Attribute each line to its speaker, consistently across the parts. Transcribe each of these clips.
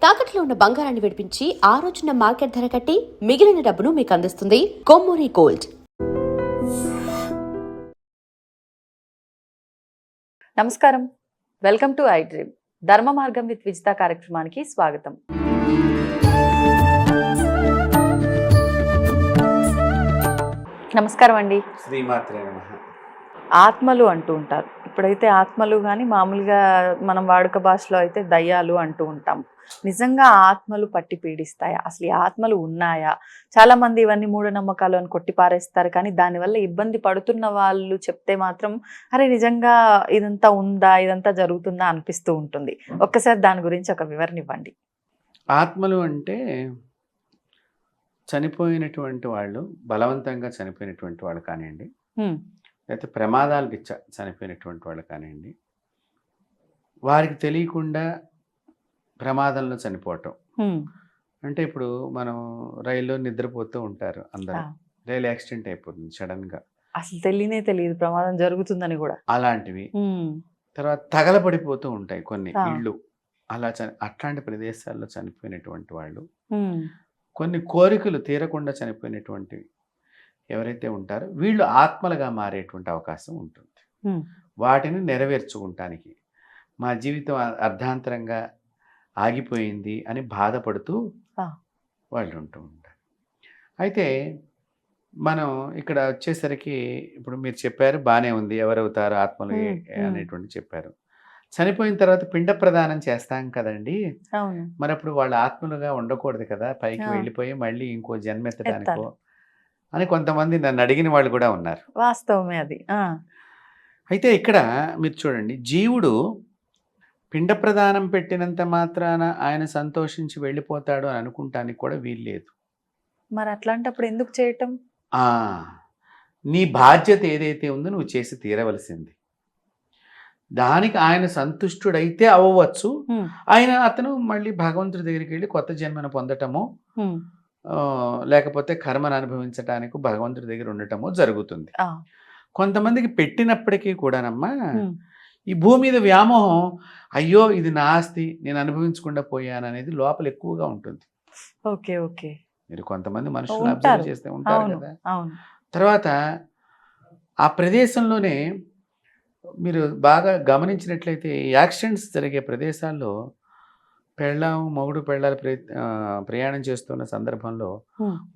Speaker 1: తాకట్లో ఉన్న బంగారాన్ని విడిపించి ఆ రోజున మార్కెట్ ధర కట్టి మిగిలిన డబ్బును మీకు అందిస్తుంది కొమ్మూరి గోల్డ్.
Speaker 2: నమస్కారం, వెల్కమ్ టు ఐ డ్రీమ్. ధర్మ మార్గం విత్ విజిత కార్యక్రమానికి స్వాగతం. నమస్కారం అండి.
Speaker 3: శ్రీమాత్రే నమః.
Speaker 2: ఆత్మలు అంటూ ఉంటారు. ఇప్పుడైతే ఆత్మలు కానీ మామూలుగా మనం వాడుక భాషలో అయితే దయ్యాలు అంటూ ఉంటాం. నిజంగా ఆత్మలు పట్టి పీడిస్తాయా? అసలు ఈ ఆత్మలు ఉన్నాయా? చాలా మంది ఇవన్నీ మూఢనమ్మకాలు అని కొట్టిపారేస్తారు. కానీ దానివల్ల ఇబ్బంది పడుతున్న వాళ్ళు చెప్తే మాత్రం అరే నిజంగా ఇదంతా ఉందా, ఇదంతా జరుగుతుందా అనిపిస్తూ ఉంటుంది. ఒక్కసారి దాని గురించి ఒక వివరణ ఇవ్వండి.
Speaker 3: ఆత్మలు అంటే చనిపోయినటువంటి వాళ్ళు, బలవంతంగా చనిపోయినటువంటి వాళ్ళు కానివ్వండి, లేకపోతే ప్రమాదాలు చనిపోయినటువంటి వాళ్ళు కానివ్వండి, వారికి తెలియకుండా ప్రమాదంలో చనిపోవటం. అంటే ఇప్పుడు మనం రైల్లో నిద్రపోతూ ఉంటారు అందరూ, రైలు యాక్సిడెంట్ అయిపోతుంది సడన్గా,
Speaker 2: అసలు తెలియదు ప్రమాదం జరుగుతుందని కూడా.
Speaker 3: అలాంటివి. తర్వాత తగలబడిపోతూ ఉంటాయి కొన్ని ఇళ్ళు. అలా అట్లాంటి ప్రదేశాల్లో చనిపోయినటువంటి వాళ్ళు, కొన్ని కోరికలు తీరకుండా చనిపోయినటువంటి ఎవరైతే ఉంటారో వీళ్ళు ఆత్మలుగా మారేటువంటి అవకాశం ఉంటుంది. వాటిని నెరవేర్చుకుంటానికి మా జీవితం అర్ధాంతరంగా ఆగిపోయింది అని బాధపడుతూ వాళ్ళు ఉంటూ ఉంటారు. అయితే మనం ఇక్కడ వచ్చేసరికి ఇప్పుడు మీరు చెప్పారు, బాగానే ఉంది, ఎవరవుతారు ఆత్మలు అనేటువంటి చెప్పారు. చనిపోయిన తర్వాత పిండ ప్రదానం చేస్తాం కదండి, మరి అప్పుడు వాళ్ళ ఆత్మలుగా ఉండకూడదు కదా, పైకి వెళ్ళిపోయి మళ్ళీ ఇంకో జన్మెత్తడానికో అని కొంతమంది నన్ను అడిగిన వాళ్ళు కూడా ఉన్నారు.
Speaker 2: వాస్తవమే అది.
Speaker 3: అయితే ఇక్కడ మీరు చూడండి, జీవుడు పిండ ప్రదానం పెట్టినంత మాత్రాన ఆయన సంతోషించి వెళ్ళిపోతాడు అని అనుకుంటానికి కూడా వీల్లేదు.
Speaker 2: మరి అట్లాంటప్పుడు ఎందుకు చేయటం?
Speaker 3: నీ బాధ్యత ఏదైతే ఉందో నువ్వు చేసి తీరవలసింది. దానికి ఆయన సంతుష్టుడైతే అవ్వవచ్చు. అతను మళ్ళీ భగవంతుడి దగ్గరికి వెళ్ళి కొత్త జన్మను పొందటమో లేకపోతే కర్మను అనుభవించటానికి భగవంతుడి దగ్గర ఉండటమో జరుగుతుంది. కొంతమందికి పెట్టినప్పటికీ కూడానమ్మా ఈ భూమి మీద వ్యామోహం, అయ్యో ఇది నా ఆస్తి, నేను అనుభవించకుండా పోయాను అనేది లోపల ఎక్కువగా ఉంటుంది. మీరు కొంతమంది మనుషులు అబ్జర్వ్ చేస్తే ఉంటారు కదా. తర్వాత ఆ ప్రదేశంలోనే మీరు బాగా గమనించినట్లయితే యాక్సిడెంట్స్ జరిగే ప్రదేశాల్లో మొగుడు పెళ్ళాలు ప్రయాణం చేస్తున్న సందర్భంలో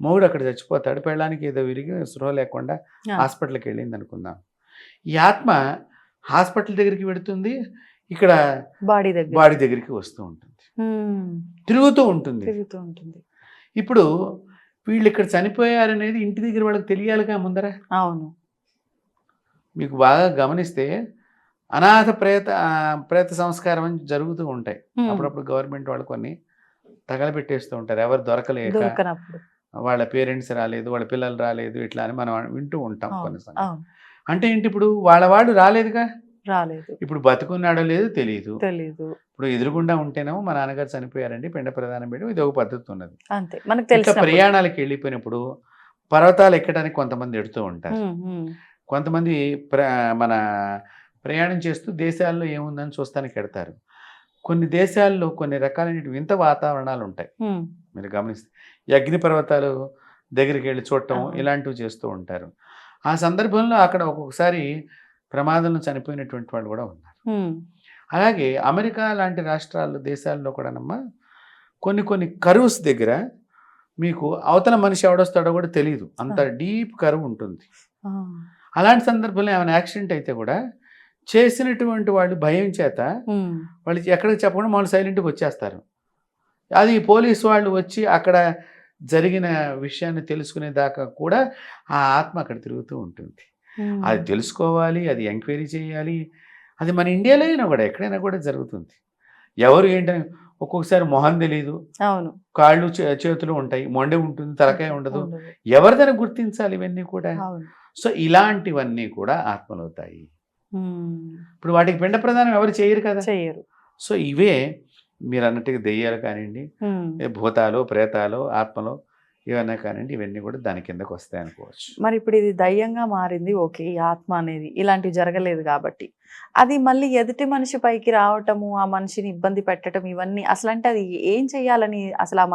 Speaker 3: మొగుడు అక్కడ చచ్చిపోతాడు, పెళ్ళానికి ఏదో విరిగి స్పృహ లేకుండా హాస్పిటల్కి వెళ్ళింది అనుకుందాం. ఈ ఆత్మ హాస్పిటల్ దగ్గరికి వెడుతుంది, ఇక్కడ బాడీ దగ్గరికి వస్తూ ఉంటుంది, తిరుగుతూ ఉంటుంది. ఇప్పుడు వీళ్ళు ఇక్కడ చనిపోయారనేది ఇంటి దగ్గర వాళ్ళకి తెలియాలిగా ముందర.
Speaker 2: అవును,
Speaker 3: మీకు బాగా గమనిస్తే అనాథ ప్రేత సంస్కారం అని జరుగుతూ ఉంటాయి. అప్పుడప్పుడు గవర్నమెంట్ వాళ్ళు కొన్ని తగలబెట్టేస్తూ ఉంటారు, ఎవరు దొరకలేక, వాళ్ళ పేరెంట్స్ రాలేదు, వాళ్ళ పిల్లలు రాలేదు, ఇట్లా అని మనం వింటూ ఉంటాం కొన్ని సంగతి. అంటే ఏంటి, ఇప్పుడు వాళ్ళు రాలేదు. ఇప్పుడు బతుకున్నాడో లేదో తెలియదు. ఇప్పుడు ఎదురుగుండా ఉంటేనేమో మా నాన్నగారు చనిపోయారండి, పిండ ప్రదానం పెట్టడం, ఇది ఒక పద్ధతి ఉన్నది. ఇంకా ప్రయాణాలకు వెళ్ళిపోయినప్పుడు పర్వతాలు ఎక్కడానికి కొంతమంది ఎడుతూ ఉంటారు. కొంతమంది మన ప్రయాణం చేస్తూ దేశాల్లో ఏముందని చూస్తానికి ఎడతారు. కొన్ని దేశాల్లో కొన్ని రకాలైన వింత వాతావరణాలు ఉంటాయి. మీరు గమనిస్తే ఈ అగ్ని పర్వతాలు దగ్గరికి వెళ్ళి చూడటం ఇలాంటివి చేస్తూ ఉంటారు. ఆ సందర్భంలో అక్కడ ఒక్కొక్కసారి ప్రమాదంలో చనిపోయినటువంటి వాళ్ళు కూడా ఉన్నారు. అలాగే అమెరికా లాంటి దేశాల్లో కూడానమ్మా కొన్ని కరువుస్ దగ్గర మీకు అవతల మనిషి ఎవడొస్తాడో కూడా తెలియదు, అంత డీప్ కరువు ఉంటుంది. అలాంటి సందర్భంలో ఏమైనా యాక్సిడెంట్ అయితే కూడా చేసినటువంటి వాళ్ళు భయం చేత వాళ్ళు ఎక్కడికి చెప్పకుండా వాళ్ళు సైలెంట్గా వచ్చేస్తారు. అది పోలీసు వాళ్ళు వచ్చి అక్కడ జరిగిన విషయాన్ని తెలుసుకునేదాకా కూడా ఆ ఆత్మ అక్కడ తిరుగుతూ ఉంటుంది. అది తెలుసుకోవాలి, అది ఎంక్వైరీ చేయాలి. అది మన ఇండియాలో అయినా కూడా ఎక్కడైనా కూడా జరుగుతుంది. ఎవరు ఏంటని ఒక్కొక్కసారి మొహం తెలియదు, కాళ్ళు చేతులు ఉంటాయి, మొండె ఉంటుంది, తలకాయ ఉండదు, ఎవరిదని గుర్తించాలి ఇవన్నీ కూడా. సో ఇలాంటివన్నీ కూడా ఆత్మలు అవుతాయి. ఇప్పుడు వాటికి పిండ ప్రదానం ఎవరు చేయరు కదా. సో ఇవే మీరు అన్నట్టుగా దెయ్యాలు కానివ్వండి, భూతాలు, ప్రేతాలు, ఆత్మలు, ఏమన్నా కానివ్వండి, ఇవన్నీ కూడా దాని కిందకు వస్తాయి అనుకోవచ్చు.
Speaker 2: మరి ఇప్పుడు ఇది దయ్యంగా మారింది, ఓకే, ఈ ఆత్మ అనేది ఇలాంటివి జరగలేదు కాబట్టి అది మళ్ళీ ఎదుటి మనిషి పైకి రావటము, ఆ మనిషిని ఇబ్బంది పెట్టడం, ఇవన్నీ అసలు అంటే అది ఏం చెయ్యాలని, అసలు ఆ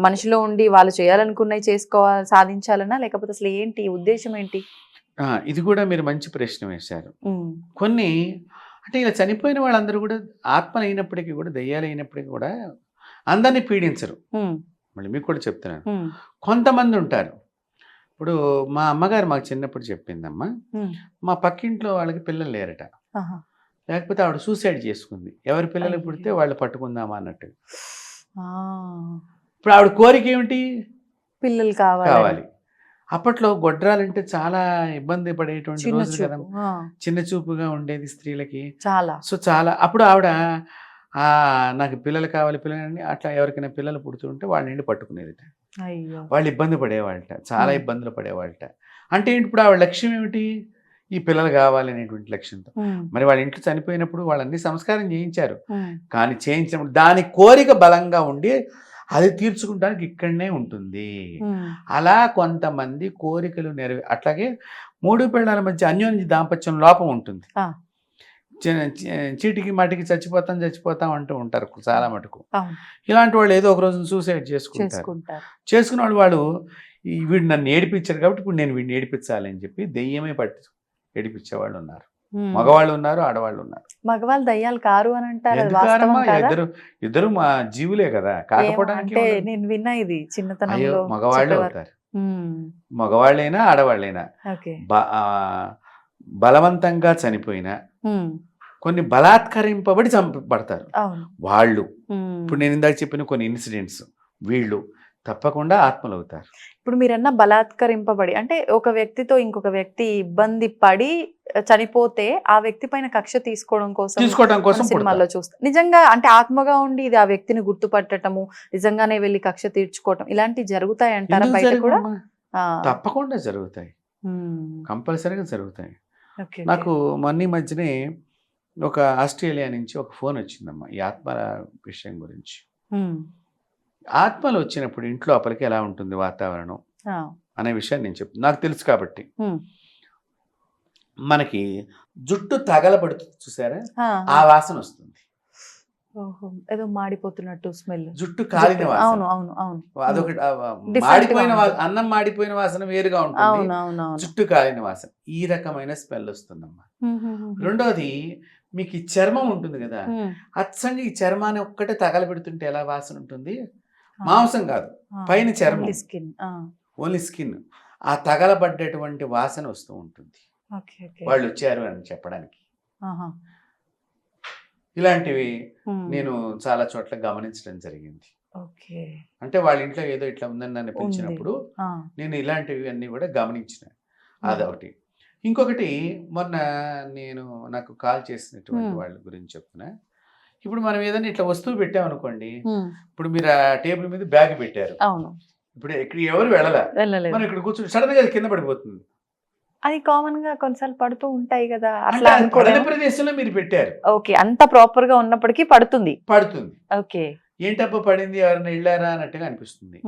Speaker 2: మనిషిలో ఉండి వాళ్ళు చేయాలనుకున్నవి చేసుకోవాలి, సాధించాలన్నా, లేకపోతే అసలు ఏంటి ఉద్దేశం ఏంటి?
Speaker 3: ఇది కూడా మీరు మంచి ప్రశ్న వేశారు. కొన్ని అంటే ఇలా చనిపోయిన వాళ్ళందరూ కూడా ఆత్మలు అయినప్పటికీ కూడా, దయ్యాలు అయినప్పటికీ కూడా అందరినీ పీడించరు. మళ్ళీ మీకు కూడా చెప్తున్నాను, కొంతమంది ఉంటారు. ఇప్పుడు మా అమ్మగారు మాకు చిన్నప్పుడు చెప్పిందమ్మా, మా పక్కింట్లో వాళ్ళకి పిల్లలు లేరట, లేకపోతే ఆవిడ సూసైడ్ చేసుకుంది. ఎవరి పిల్లలు పుడితే వాళ్ళు పట్టుకుందామా అన్నట్టు. ఇప్పుడు ఆవిడ కోరిక ఏమిటి?
Speaker 2: పిల్లలు కావాలి.
Speaker 3: అప్పట్లో గొడ్రాలంటే చాలా ఇబ్బంది పడేటువంటి రోజు కదా, చిన్న చూపుగా ఉండేది స్త్రీలకి చాలా. సో చాలా అప్పుడు ఆవిడ నాకు పిల్లలు కావాలి, పిల్లలని అట్లా ఎవరికైనా పిల్లలు పుడుతుంటే వాళ్ళ నుండి పట్టుకునేదిట. వాళ్ళు ఇబ్బంది పడేవాళ్ళట, చాలా ఇబ్బందులు పడేవాళ్ళట. అంటే ఇప్పుడు ఆవిడ లక్ష్యం ఏమిటి? ఈ పిల్లలు కావాలి అనేటువంటి లక్ష్యంతో. మరి వాళ్ళ ఇంట్లో చనిపోయినప్పుడు వాళ్ళన్ని సంస్కారం చేయించారు, కానీ చేయించినప్పుడు దాని కోరిక బలంగా ఉండి అది తీర్చుకుంటానికి ఇక్కడనే ఉంటుంది. అలా కొంతమంది కోరికలు అట్లాగే మూడు పిల్లల మధ్య అన్యోన్య దాంపత్యం లోపం ఉంటుంది. చీటికి మాటికి చచ్చిపోతాం అంటూ ఉంటారు చాలా మటుకు. ఇలాంటి వాళ్ళు ఏదో ఒక రోజు సూసైడ్ చేసుకుంటారు. చేసుకున్న వాళ్ళు వీడు నన్ను ఏడిపించారు కాబట్టి ఇప్పుడు నేను వీడిని ఏడిపించాలి అని చెప్పి దెయ్యమే పట్టి ఏడిపించేవాళ్ళు ఉన్నారు. మగవాళ్ళు ఉన్నారు, ఆడవాళ్ళు ఉన్నారు.
Speaker 2: మగవాళ్ళు దయ్యాలు కారు అని అంటారు.
Speaker 3: ఇద్దరు మా జీవులే కదా, కాకపోవడానికి
Speaker 2: నేను విన్నా ఇది చిన్నతనంలో.
Speaker 3: మగవాళ్ళే అవుతారు, మగవాళ్ళైనా ఆడవాళ్ళైనా. బలవంతంగా చనిపోయినా, కొన్ని బలాత్కరింపబడి చంపబడతారు వాళ్ళు. ఇప్పుడు నేను ఇందాక చెప్పిన కొన్ని ఇన్సిడెంట్స్, వీళ్ళు తప్పకుండా ఆత్మలు అవుతారు.
Speaker 2: ఇప్పుడు మీరన్నా బలాత్కరింపబడి అంటే ఒక వ్యక్తితో ఇంకొక వ్యక్తి ఇబ్బంది పడి చనిపోతే ఆ వ్యక్తి పైన కక్ష తీసుకోవడం కోసం సినిమాల్లో చూస్తాం. నిజంగా అంటే ఆత్మగా ఉండి ఇది ఆ వ్యక్తిని గుర్తుపట్టటము, నిజంగానే వెళ్ళి కక్ష తీర్చుకోవటం, ఇలాంటివి జరుగుతాయి అంటారా బయట కూడా?
Speaker 3: తప్పకుండా జరుగుతాయి, కంపల్సరీగా జరుగుతాయి. నాకు మొన్న మధ్యనే ఒక ఆస్ట్రేలియా నుంచి ఒక ఫోన్ వచ్చిందమ్మా ఈ ఆత్మల విషయం గురించి. ఆత్మలు వచ్చినప్పుడు ఇంట్లో లోపలికి ఎలా ఉంటుంది వాతావరణం అనే విషయాన్ని నేను చెప్తాను, నాకు తెలుసు కాబట్టి. మనకి జుట్టు తగలబడుతుంది చూసారా, ఆ వాసన వస్తుంది.
Speaker 2: ఏదో మాడిపోతున్నట్టు స్మెల్,
Speaker 3: జుట్టు కాలిన వాసన. అదొకటి. అన్నం మాడిపోయిన వాసన వేరుగా ఉంటుంది, జుట్టు కాలిన వాసన ఈ రకమైన స్మెల్ వస్తుందమ్మా. రెండోది, మీకు ఈ చర్మం ఉంటుంది కదా, అచ్చంగా ఈ చర్మాన్ని ఒక్కటే తగలబెడుతుంటే ఎలా వాసన ఉంటుంది? మాంసం కాదు, పైన చర్మం, ఓన్లీ స్కిన్, ఆ తగలబడ్డటువంటి వాసన వస్తూ ఉంటుంది వాళ్ళు వచ్చారు అని చెప్పడానికి. ఇలాంటివి నేను చాలా చోట్ల గమనించడం జరిగింది. అంటే వాళ్ళ ఇంట్లో ఏదో ఇట్లా ఉందని నన్ను పిలిచినప్పుడు నేను ఇలాంటివి అన్ని కూడా గమనించిన. అదొకటి. ఇంకొకటి, మొన్న నాకు కాల్ చేసినటువంటి వాళ్ళ గురించి చెప్తున్నా. ఇప్పుడు మనం ఏదైనా ఇట్లా వస్తువు పెట్టామనుకోండి, ఇప్పుడు మీరు ఆ టేబుల్ మీద బ్యాగ్ పెట్టారు, ఇప్పుడు ఇక్కడ ఎవరు వెళ్ళలేదు, మనం ఇక్కడ కూర్చొని సడన్ గా కింద పడిపోతుంది.
Speaker 2: అది కామన్ గా కొన్నిసార్లు పడుతూ ఉంటాయి కదా, అట్లా
Speaker 3: ప్రదేశంలో మీరు పెట్టారు.
Speaker 2: ఓకే, అంత ప్రాపర్ గా ఉన్నప్పటికీ పడుతుంది. ఓకే,
Speaker 3: ఏంటబ్బా పడింది, ఎవరైనా వెళ్ళారా అన్నట్టుగా అనిపిస్తుంది.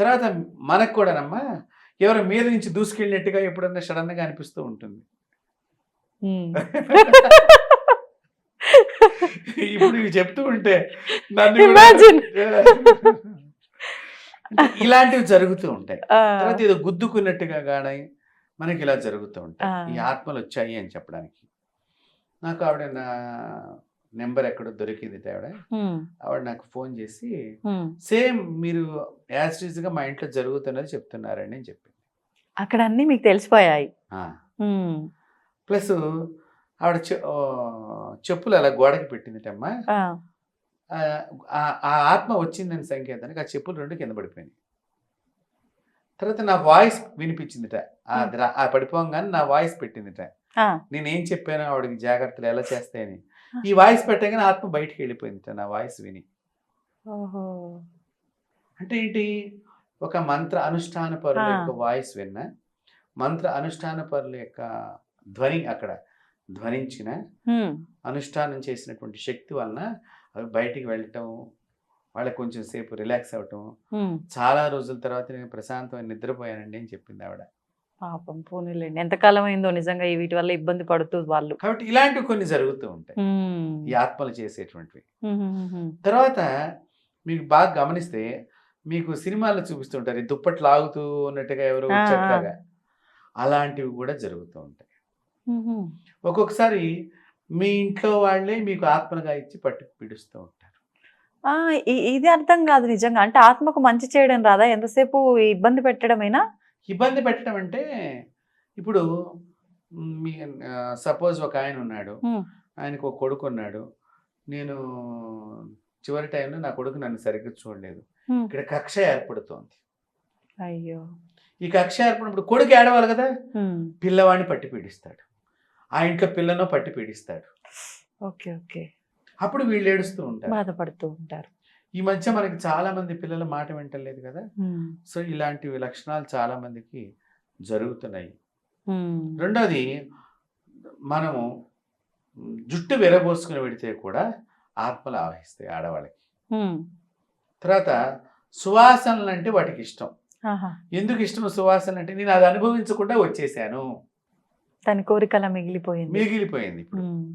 Speaker 3: తర్వాత మనకు కూడానమ్మా ఎవరి మీద నుంచి దూసుకెళ్ళినట్టుగా ఎప్పుడన్నా సడన్ గా అనిపిస్తూ ఉంటుంది. ఇప్పుడు ఇవి చెప్తూ ఉంటే ఇలాంటివి జరుగుతూ ఉంటాయి. తర్వాత ఏదో గుద్దుకున్నట్టుగా గానీ మనకి ఇలా జరుగుతూ ఉంటాయి. ఈ ఆత్మలు వచ్చాయి అని చెప్పడానికి నాకు ఆవిడ నా నెంబర్ ఎక్కడో దొరికింది. ఆవిడ నాకు ఫోన్ చేసి సేమ్ మీరు యాజ్ టీజ్ గా మా ఇంట్లో జరుగుతున్నది చెప్తున్నారని అని చెప్పింది.
Speaker 2: అక్కడ అన్ని మీకు తెలిసిపోయాయి.
Speaker 3: ప్లస్ ఆవిడ చెప్పులు అలా గోడకి పెట్టిందిటమ్మా. ఆ ఆత్మ వచ్చిందని సంకేతానికి ఆ చెప్పులు రెండు కింద పడిపోయినాయి. తర్వాత నా వాయిస్ వినిపించిందిట, ఆ పడిపోగానే నా వాయిస్ పెట్టిందిట. నేనేం చెప్పాను ఆవిడకి జాగ్రత్తలు ఎలా చేస్తాయని. ఈ వాయిస్ పెట్టగానే ఆత్మ బయటికి వెళ్ళిపోయిందిట నా వాయిస్ విని. అంటే ఏంటి, ఒక మంత్ర అనుష్ఠాన పరుల యొక్క వాయిస్ విన్న, మంత్ర అనుష్ఠాన పరుల యొక్క ధ్వని అక్కడ ధ్వనించిన, అనుష్ఠానం చేసినటువంటి శక్తి వలన అవి బయటికి వెళ్ళటం వాళ్ళకి కొంచెం సేపు రిలాక్స్ అవ్వటం.
Speaker 2: ఉమ్.
Speaker 3: చాలా రోజుల తర్వాత నేను ప్రశాంతమైన నిద్రపోయానండి అని చెప్పింది ఆవిడ.
Speaker 2: పాపం పోనీలేండి, ఎంతకాలం అయిందో నిజంగా వీటి వల్ల ఇబ్బంది పడుతూ వాళ్ళు.
Speaker 3: కాబట్టి ఇలాంటివి కొన్ని జరుగుతూ ఉంటాయి
Speaker 2: ఉమ్.
Speaker 3: ఈ ఆత్మలు చేసేటువంటివి.
Speaker 2: ఉమ్, ఉమ్, ఉమ్.
Speaker 3: తర్వాత మీకు బాగా గమనిస్తే మీకు సినిమాల్లో చూపిస్తుంటారు ఈ దుప్పట్లు లాగుతూ ఉన్నట్టుగా ఎవరో
Speaker 2: ఆ,
Speaker 3: వచ్చేట్లాగా. అలాంటివి కూడా జరుగుతూ ఉంటాయి.
Speaker 2: ఉమ్, ఉమ్.
Speaker 3: ఒక్కొక్కసారి మీ ఇంట్లో వాళ్ళే మీకు ఆత్మలుగా ఇచ్చి పట్టు పిడుస్తూ ఉంటారు.
Speaker 2: ఆ, ఇది అర్థం కాదు నిజంగా. అంటే ఆత్మకు మంచి చేయడం రాదా? ఎంతసేపు ఇబ్బంది పెట్టడమేనా?
Speaker 3: ఇబ్బంది పెట్టడం అంటే ఇప్పుడు మీ సపోజ్ ఒక ఆయన ఉన్నాడు,
Speaker 2: ఉమ్,
Speaker 3: ఆయనకు ఒక కొడుకు ఉన్నాడు. నేను చివరి టైంలో నా కొడుకు నన్ను సరిగ్గా చూడలేదు.
Speaker 2: ఉమ్.
Speaker 3: ఇక్కడ కక్ష ఏర్పడుతోంది.
Speaker 2: అయ్యో.
Speaker 3: ఈ కక్ష ఏర్పడినప్పుడు కొడుకు ఏడవాలి కదా,
Speaker 2: ఉమ్.
Speaker 3: పిల్లవాడిని పట్టి పీడిస్తాడు, ఆ ఇంట్లో పిల్లను పట్టి పీడిస్తాడు.
Speaker 2: Okay okay.
Speaker 3: అప్పుడు వీళ్ళు ఏడుస్తూ ఉంటారు.
Speaker 2: బాధపడుతూ ఉంటారు.
Speaker 3: ఈ మధ్య మనకి చాలా మంది పిల్లల మాట వింటలేదు కదా.
Speaker 2: ఉమ్,
Speaker 3: సో ఇలాంటి లక్షణాలు చాలా మందికి జరుగుతున్నాయి.
Speaker 2: ఉమ్.
Speaker 3: రెండోది, మనము జుట్టు విరబోసుకుని పెడితే కూడా ఆత్మలు ఆవహిస్తాయి ఆడవాళ్ళకి.
Speaker 2: ఉమ్.
Speaker 3: తర్వాత సువాసనలు అంటే వాటికి ఇష్టం.
Speaker 2: ఆహా.
Speaker 3: ఎందుకు ఇష్టం సువాసన అంటే, నేను అది అనుభవించకుండా వచ్చేసాను,
Speaker 2: దాని కోరికలా మిగిలిపోయింది.
Speaker 3: మిగిలిపోయింది ఇప్పుడు.
Speaker 2: ఉమ్.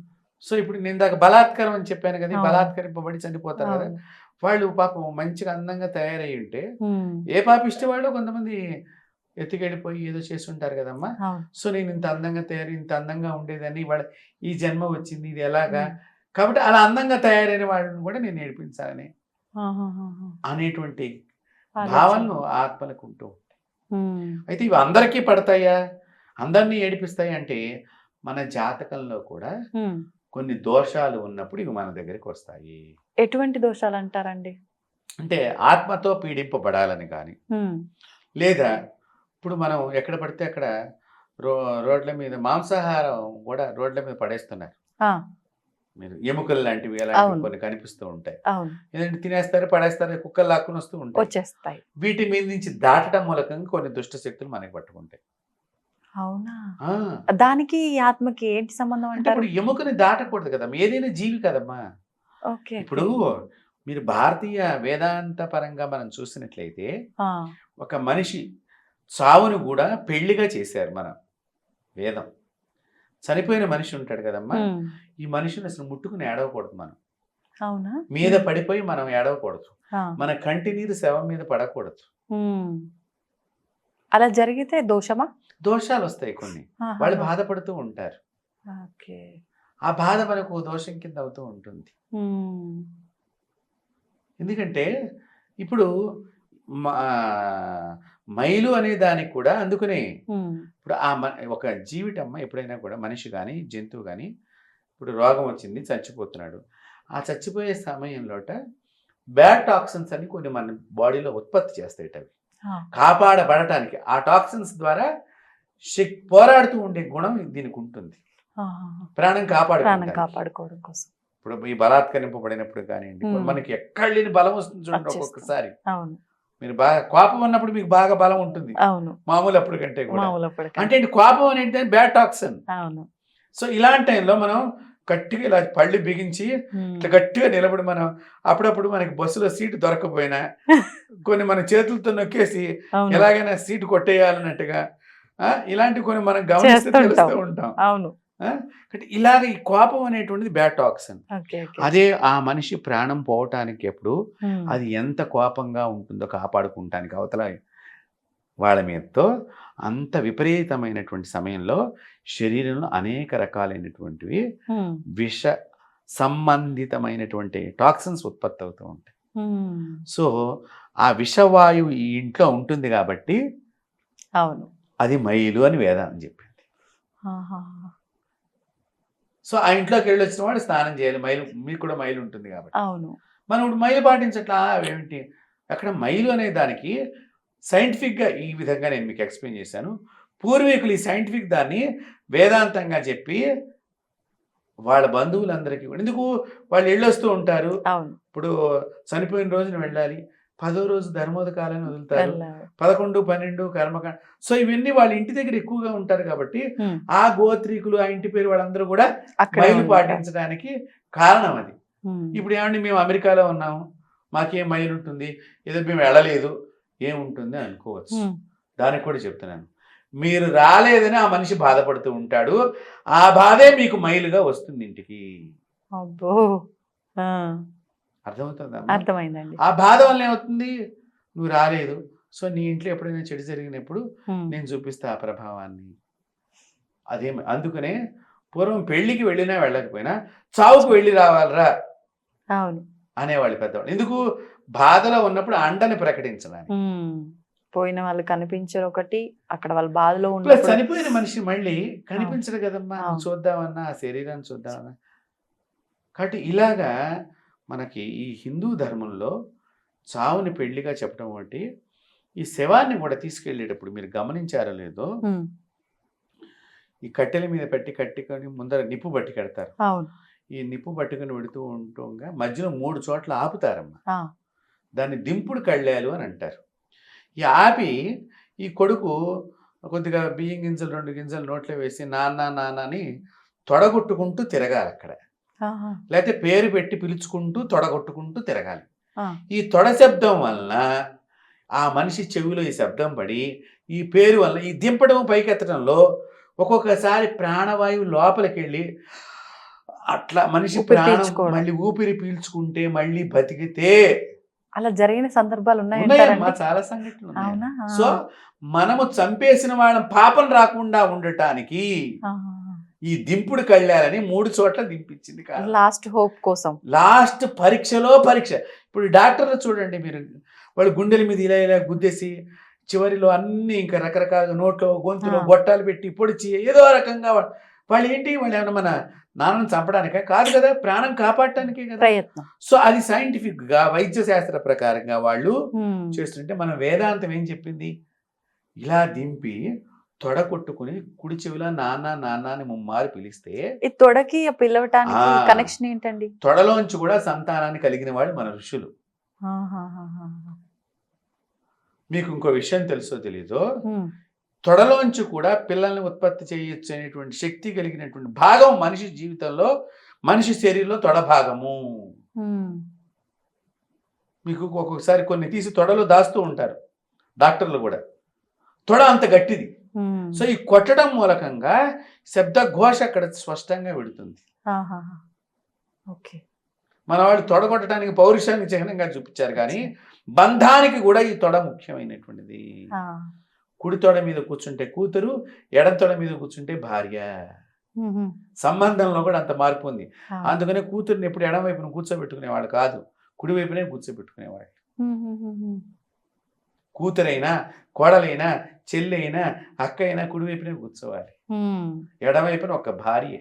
Speaker 3: సో ఇప్పుడు నేను దాకా బలాత్కారం అని చెప్పాను కదా, ఈ
Speaker 2: అవును.
Speaker 3: బలాత్కరింపబడి చనిపోతారు కదా.
Speaker 2: అవును.
Speaker 3: వాళ్ళు పాపం మంచిగా అందంగా తయారై ఉంటే
Speaker 2: ఉమ్.
Speaker 3: ఏ పాపిష్టి వాళ్ళు కొంతమంది ఎత్తుకెళ్ళిపోయి ఏదో చేసి ఉంటారు కదమ్మా.
Speaker 2: అవును.
Speaker 3: సో నేను ఇంత అందంగా ఇంత అందంగా ఉండేదని వాళ్ళ ఈ జన్మ వచ్చింది, ఇది ఎలాగా.
Speaker 2: ఉమ్.
Speaker 3: కాబట్టి అలా అందంగా తయారైన వాళ్ళని కూడా నేను నేర్పించాలని
Speaker 2: ఆహాహాహా.
Speaker 3: అనేటువంటి
Speaker 2: ఆలోచన.
Speaker 3: భావనలు ఆత్మలకు ఉంటూ ఉంటాయి.
Speaker 2: ఉమ్.
Speaker 3: అయితే ఇవి అందరికీ పడతాయా, అందరినీ ఏడిపిస్తాయి అంటే, మన జాతకంలో కూడా
Speaker 2: ఉమ్.
Speaker 3: కొన్ని దోషాలు ఉన్నప్పుడు ఇవి మన దగ్గరికి వస్తాయి.
Speaker 2: ఎటువంటి దోషాలు అంటారండి?
Speaker 3: అంటే ఆత్మతో పీడింపబడాలని కానీ,
Speaker 2: ఉమ్.
Speaker 3: లేదా ఇప్పుడు మనం ఎక్కడ పడితే అక్కడ రోడ్ల మీద మాంసాహారం కూడా రోడ్ల మీద పడేస్తున్నారు.
Speaker 2: ఆ,
Speaker 3: మీరు ఎముకలు లాంటివి అలాంటివి
Speaker 2: అవును.
Speaker 3: కొన్ని కనిపిస్తూ ఉంటాయి.
Speaker 2: అవును,
Speaker 3: ఎందుకంటే తినేస్తారు, పడేస్తారు, కుక్కలు లాక్కుని వస్తూ ఉంటాయి.
Speaker 2: వచ్చేస్తాయి.
Speaker 3: వీటి మీద నుంచి దాటడం మూలకంగా కొన్ని దుష్ట శక్తులు మనకి పట్టుకుంటాయి.
Speaker 2: అవునా?
Speaker 3: ఆ,
Speaker 2: దానికి ఈ ఆత్మకి ఏంటి సంబంధం
Speaker 3: అంటే
Speaker 2: అంటారు?
Speaker 3: ఇప్పుడు ఎముకని దాటకూడదు కదమ్మా, ఏదైనా జీవి కదమ్మా.
Speaker 2: ఓకే.
Speaker 3: ఇప్పుడు మీరు భారతీయ వేదాంత పరంగా మనం చూసినట్లయితే,
Speaker 2: ఆ,
Speaker 3: ఒక మనిషి చావును కూడా పెళ్లిగా చేశారు మన వేదం. చనిపోయిన మనిషి ఉంటాడు కదమ్మా,
Speaker 2: ఉమ్.
Speaker 3: ఈ మనిషిని అసలు ముట్టుకుని ఏడవకూడదు, మనం
Speaker 2: అవునా?
Speaker 3: మీద పడిపోయి మనం ఏడవకూడదు,
Speaker 2: ఆ.
Speaker 3: మన కంటి నీరు శవం మీద పడకూడదు.
Speaker 2: ఉమ్. అలా జరిగితే దోషమా?
Speaker 3: దోషాలు వస్తాయి కొన్ని,
Speaker 2: ఆహా.
Speaker 3: వాళ్ళు బాధపడుతూ ఉంటారు.
Speaker 2: ఓకే.
Speaker 3: ఆ బాధ మనకు దోషం కింద అవుతూ ఉంటుంది.
Speaker 2: ఉమ్.
Speaker 3: ఎందుకంటే ఇప్పుడు మైలు అనే దానికి కూడా అందుకనే
Speaker 2: ఉమ్.
Speaker 3: ఇప్పుడు ఒక జీవితమ్మ ఎప్పుడైనా కూడా మనిషి కానీ జంతువు కానీ ఇప్పుడు రోగం వచ్చింది, చచ్చిపోతున్నాడు. ఆ చచ్చిపోయే సమయంలోట బ్యాడ్ టాక్సిన్స్ అని కొన్ని మన బాడీలో ఉత్పత్తి చేస్తాయి. అవి
Speaker 2: ఆ.
Speaker 3: కాపాడబడటానికి ఆ టాక్సిన్స్ ద్వారా పోరాడుతూ ఉండే గుణం దీనికి ఉంటుంది.
Speaker 2: ఆహా.
Speaker 3: ప్రాణం
Speaker 2: ప్రాణం
Speaker 3: కాపాడుకోవడం
Speaker 2: కాపాడుకోవడం కోసం.
Speaker 3: ఇప్పుడు ఈ బలాత్కరింపబడినప్పుడు కానివ్వండి,
Speaker 2: మ్మ్.
Speaker 3: మనకి ఎక్కడ లేని బలం వస్తుంది చూడండి
Speaker 2: వచ్చేస్తుంది.
Speaker 3: ఒక్కొక్కసారి.
Speaker 2: అవును,
Speaker 3: మీరు బాగా కోపం ఉన్నప్పుడు మీకు బాగా బలం ఉంటుంది,
Speaker 2: అవును.
Speaker 3: మామూలు అప్పుడు కంటే కూడా.
Speaker 2: మామూలు అప్పటికంటే.
Speaker 3: అంటే ఏంటి, కోపం అనేది బ్యాడ్ టాక్సిన్.
Speaker 2: అవును.
Speaker 3: సో ఇలాంటి టైంలో మనం గట్టిగా ఇలా పళ్ళు బిగించి
Speaker 2: ఉమ్.
Speaker 3: ఇట్లా గట్టిగా నిలబడి, మనం అప్పుడప్పుడు మనకి బస్సులో సీటు దొరకపోయినా కొన్ని మన చేతులతో నొక్కేసి
Speaker 2: అవును.
Speaker 3: ఎలాగైనా సీటు కొట్టేయాలన్నట్టుగా ఇలాంటి కొన్ని మనం గమనిస్తూ
Speaker 2: చేస్తుంటాం.
Speaker 3: తెలుస్తూ ఉంటాం.
Speaker 2: అవును.
Speaker 3: ఇలాగ ఈ కోపం అనేటువంటిది బ్యాడ్ టాక్సిన్.
Speaker 2: Okay, okay.
Speaker 3: అదే ఆ మనిషి ప్రాణం పోవటానికి ఎప్పుడు
Speaker 2: ఉమ్.
Speaker 3: అది ఎంత కోపంగా ఉంటుందో కాపాడుకుంటానికి అవతల వాళ్ళ మీదతో, అంత విపరీతమైనటువంటి సమయంలో శరీరంలో అనేక రకాలైనటువంటివి
Speaker 2: ఉమ్.
Speaker 3: విష సంబంధితమైనటువంటి టాక్సిన్స్ ఉత్పత్తి అవుతూ ఉంటాయి.
Speaker 2: ఉమ్.
Speaker 3: సో ఆ విషవాయువు ఈ ఇంట్లో ఉంటుంది కాబట్టి
Speaker 2: అవును.
Speaker 3: అది మైలు అని వేదాంతం చెప్పింది.
Speaker 2: ఆహా.
Speaker 3: సో ఆ ఇంట్లోకి వెళ్ళి వచ్చిన వాడు స్నానం చేయాలి, మైలు మీకు కూడా మైలు ఉంటుంది కాబట్టి.
Speaker 2: అవును.
Speaker 3: మనం ఇప్పుడు మైలు పాటించట్లా ఏమిటి, అక్కడ మైలు అనే దానికి సైంటిఫిక్గా ఈ విధంగా నేను మీకు ఎక్స్ప్లెయిన్ చేశాను. పూర్వీకులు ఈ సైంటిఫిక్ దాన్ని వేదాంతంగా చెప్పి వాళ్ళ బంధువులందరికీ కూడా, ఎందుకు వాళ్ళు వెళ్ళొస్తూ ఉంటారు.
Speaker 2: అవును.
Speaker 3: ఇప్పుడు చనిపోయిన రోజున వెళ్ళాలి, 10వ రోజు ధర్మోదకాలని వదులుతారు,
Speaker 2: వెళ్ళాలి.
Speaker 3: 11, 12 కర్మకాండ. సో ఇవన్నీ వాళ్ళ ఇంటి దగ్గర ఎక్కువగా ఉంటారు కాబట్టి
Speaker 2: ఉమ్.
Speaker 3: ఆ గోత్రీకులు, ఆ ఇంటి పేరు వాళ్ళందరూ కూడా
Speaker 2: అక్కడే
Speaker 3: మైలు
Speaker 2: ఉంటారు.
Speaker 3: పాటించడానికి కారణం అది.
Speaker 2: ఉమ్.
Speaker 3: ఇప్పుడు ఏమండి, మేము అమెరికాలో ఉన్నాము, మాకేం మైలు ఉంటుంది, ఏదో మేము వెళ్ళలేదు ఏముంటుంది అనుకోవచ్చు. దానికి కూడా చెప్తున్నాను, మీరు రాలేదని ఆ మనిషి బాధపడుతూ ఉంటాడు, ఆ బాధే మీకు మైలుగా వస్తుంది ఇంటికి.
Speaker 2: అబ్బో,
Speaker 3: అర్థమవుతుందా?
Speaker 2: అర్థమైందండి.
Speaker 3: ఆ బాధ వల్ల ఏమవుతుంది, నువ్వు రాలేదు, సో నీ ఇంట్లో ఎప్పుడైనా చెడు జరిగినప్పుడు నేను చూపిస్తా ఆ ప్రభావాన్ని. అందుకనే పూర్వం పెళ్లికి వెళ్ళినా వెళ్ళకపోయినా చావుకు వెళ్ళి రావాలరా
Speaker 2: అవును
Speaker 3: అనేవాళ్ళు పెద్దవాళ్ళు. ఎందుకు? బాధలో ఉన్నప్పుడు అండని ప్రకటించడానికి.
Speaker 2: పోయిన వాళ్ళు కనిపించరు ఒకటి, అక్కడ వాళ్ళ బాధలో
Speaker 3: ఇప్పుడు
Speaker 2: ఉన్న
Speaker 3: చనిపోయిన మనిషి మళ్ళీ కనిపించడు కదమ్మా, నువ్వు చూద్దామన్నా ఆ శరీరాన్ని చూద్దామన్నా. కాబట్టి ఇలాగా మనకి ఈ హిందూ ధర్మంలో చావుని పెళ్లిగా చెప్పడం ఒకటి, ఈ శవాన్ని కూడా తీసుకెళ్ళేటప్పుడు మీరు గమనించారో లేదో, ఈ కట్టెల మీద కట్టుకొని ముందర నిప్పు పట్టి కడతారు. ఈ నిప్పు పట్టుకుని వెళుతూ ఉంటుండగా మధ్యలో 3 చోట్ల ఆపుతారమ్మా. దాన్ని దింపుడు కళ్ళాలు అని అంటారు. ఈ ఆపి ఈ కొడుకు కొద్దిగా బియ్యం గింజలు 2 గింజలు నోట్లో వేసి నాన్న నాన్న అని తొడగొట్టుకుంటూ తిరగాలి అక్కడ, లేకపోతే పేరు పెట్టి పిలుచుకుంటూ తొడగొట్టుకుంటూ తిరగాలి. ఈ తొడ శబ్దం వలన ఆ మనిషి చెవిలో ఈ శబ్దం పడి, ఈ పేరు వల్ల ఈ దింపడం పైకెత్తడంలో ఒక్కొక్కసారి ప్రాణవాయువు లోపలికి వెళ్ళి అట్లా మనిషి ప్రాణం మళ్ళీ ఊపిరి పీల్చుకుంటే మళ్ళీ బతికితే,
Speaker 2: అలా జరిగిన సందర్భాలు
Speaker 3: ఉన్నాయమ్మా, చాలా సంఘటనలు ఉన్నాయి. సో మనము చంపేసిన వాళ్ళ పాపం రాకుండా ఉండటానికి ఈ దింపుడు కళ్ళాలని 3 చోట్ల దింపించింది.
Speaker 2: లాస్ట్ హోప్ కోసం,
Speaker 3: లాస్ట్ పరీక్షలో పరీక్ష. ఇప్పుడు డాక్టర్లు చూడండి మీరు, వాళ్ళు గుండెల మీద ఇలా ఇలా గుద్దేసి చివరిలో అన్ని ఇంకా రకరకాలుగా నోట్లో గొంతులో గొట్టాలు పెట్టి పొడిచి ఏదో రకంగా వాళ్ళు ఏంటి, వాళ్ళు ఏమైనా మన నాన్నను చంపడానికే కాదు కదా, ప్రాణం కాపాడటానికే కదా ప్రయత్నం. సో అది సైంటిఫిక్ గా వైద్య శాస్త్ర ప్రకారంగా వాళ్ళు చేస్తుంటే, మన వేదాంతం ఏం చెప్పింది, ఇలా దింపి తొడ కొట్టుకుని కుడి చెవిలో నాన్న నాన్న అని ముమ్మారు పిలిస్తే,
Speaker 2: ఈ తొడకి పిలవటానికి కనెక్షన్ ఏంటండి?
Speaker 3: తొడలోంచి కూడా సంతానాన్ని కలిగిన వాళ్ళు మన ఋషులు. మీకు ఇంకో విషయం తెలుసో తెలీదో, తొడలోంచి కూడా పిల్లల్ని ఉత్పత్తి చేయొచ్చు అనేటువంటి శక్తి కలిగినటువంటి భాగం మనిషి జీవితంలో, మనిషి శరీరంలో తొడ భాగము. మీకు ఒక్కొక్కసారి కొన్ని తీసి తొడలో దాస్తూ ఉంటారు డాక్టర్లు కూడా, తొడ అంత గట్టిది. సో ఈ కొట్టడం మూలకంగా శబ్ద ఘోష అక్కడ స్పష్టంగా వెడుతుంది. మన వాళ్ళు తొడ కొట్టడానికి పౌరుషాన్ని చిహ్నంగా చూపించారు, కానీ బంధానికి కూడా ఈ తొడ ముఖ్యమైనటువంటిది. కుడి తొడ మీద కూర్చుంటే కూతురు, ఎడం తొడ మీద కూర్చుంటే భార్య. సంబంధంలో కూడా అంత మార్పు ఉంది. అందుకనే కూతురుని ఎప్పుడు ఎడం వైపున కూర్చోబెట్టుకునేవాళ్ళు కాదు, కుడి వైపునే కూర్చోబెట్టుకునేవాళ్ళు. కూతురైనా కోడలైనా చెల్లి అయినా అక్క అయినా కుడివైపునే కూర్చోవాలి, ఎడమవైపున ఒక భార్య.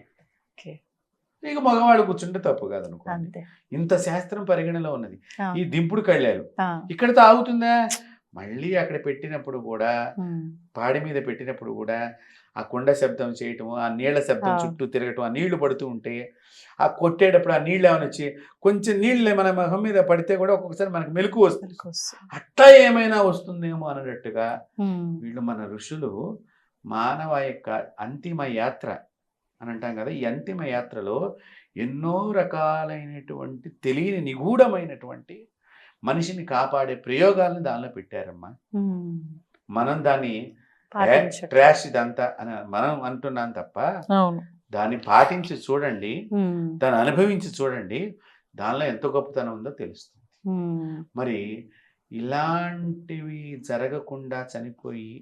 Speaker 3: ఇక మగవాళ్ళు కూర్చుంటే తప్పు కాదనుకోండి. ఇంత శాస్త్రం పరిగణలో ఉన్నది. ఈ దింపుడు కళ్ళారు ఇక్కడతో ఆగుతుందా? మళ్ళీ అక్కడ పెట్టినప్పుడు కూడా, పాడి మీద పెట్టినప్పుడు కూడా ఆ కుండ శబ్దం చేయటము, ఆ నీళ్ల శబ్దం చుట్టూ తిరగటం, ఆ నీళ్లు పడుతూ ఉంటే ఆ కొట్టేటప్పుడు ఆ నీళ్ళు ఏమైనా వచ్చి కొంచెం నీళ్ళు మన మొహం మీద పడితే కూడా ఒక్కొక్కసారి మనకు మెలకు వస్తుంది. అట్లా ఏమైనా వస్తుందేమో అన్నట్టుగా వీళ్ళు మన ఋషులు మానవ యొక్క అంతిమ యాత్ర అని అంటాం కదా, ఈ అంతిమ యాత్రలో ఎన్నో రకాలైనటువంటి తెలియని నిగూఢమైనటువంటి మనిషిని కాపాడే ప్రయోగాలను దానిలో పెట్టారమ్మా. మనం దాన్ని ట్రాష్ ఇదంతా అని మనం అంటున్నాం తప్ప, దాన్ని పాటించి చూడండి, దాన్ని అనుభవించి చూడండి, దానిలో ఎంత గొప్పతనం ఉందో తెలుస్తుంది. మరి ఇలాంటివి జరగకుండా చనిపోయి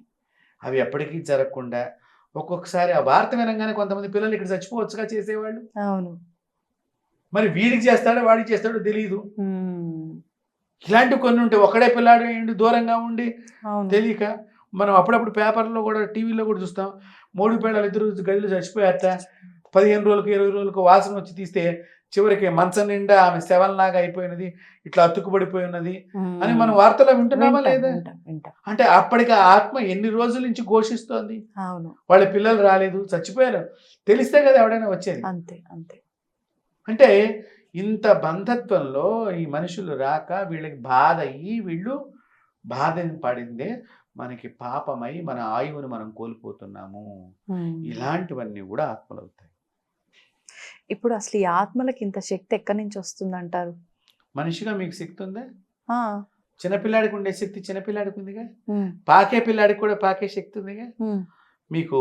Speaker 3: అవి ఎప్పటికీ జరగకుండా, ఒక్కొక్కసారి ఆ వార్త వినంగానే కొంతమంది పిల్లలు ఇక్కడ చచ్చిపోవచ్చుగా చేసేవాళ్ళు. మరి వీడికి చేస్తాడో వాడికి చేస్తాడో తెలియదు. ఇలాంటివి కొన్ని ఉంటాయి. ఒకడే పిల్లాడు ఏంటి దూరంగా ఉండి తెలియక, మనం అప్పుడప్పుడు పేపర్లో కూడా టీవీలో కూడా చూస్తాం, 3 పిల్లలు 2 గదిలో చచ్చిపోయారట, 15 రోజులకు 20 రోజులకు వాసన వచ్చి తీస్తే చివరికి మంచం నిండా ఆమె శవంలాగా అయిపోయినది, ఇట్లా అతుక్కుబడిపోయి ఉన్నది అని మనం వార్తలో వింటున్నామా లేదా? అంటే అప్పటికి ఆత్మ ఎన్ని రోజుల నుంచి ఘోషిస్తోంది, వాళ్ళ పిల్లలు రాలేదు చచ్చిపోయారు, తెలిస్తే కదా ఎవడైనా వచ్చేది.
Speaker 2: అంతే అంతే.
Speaker 3: అంటే ఇంత బంధత్వంలో ఈ మనుషులు రాక వీళ్ళకి బాధ అయ్యి, వీళ్ళు బాధ పడిందే మనకి పాపమై మన ఆయువును మనం కోల్పోతున్నాము. ఇలాంటివన్నీ కూడా ఆత్మలు అవుతాయి.
Speaker 2: ఇప్పుడు అసలు ఈ ఆత్మలకి ఇంత శక్తి ఎక్కడి నుంచి వస్తుందంటారు?
Speaker 3: మనిషిగా మీకు శక్తి ఉందా?
Speaker 2: ఆ,
Speaker 3: చిన్నపిల్లాడికి ఉండే శక్తి చిన్నపిల్లాడికి ఉందిగా.
Speaker 2: ఉమ్,
Speaker 3: పాకే పిల్లాడికి కూడా పాకే శక్తి ఉందిగా.
Speaker 2: ఉమ్,
Speaker 3: మీకు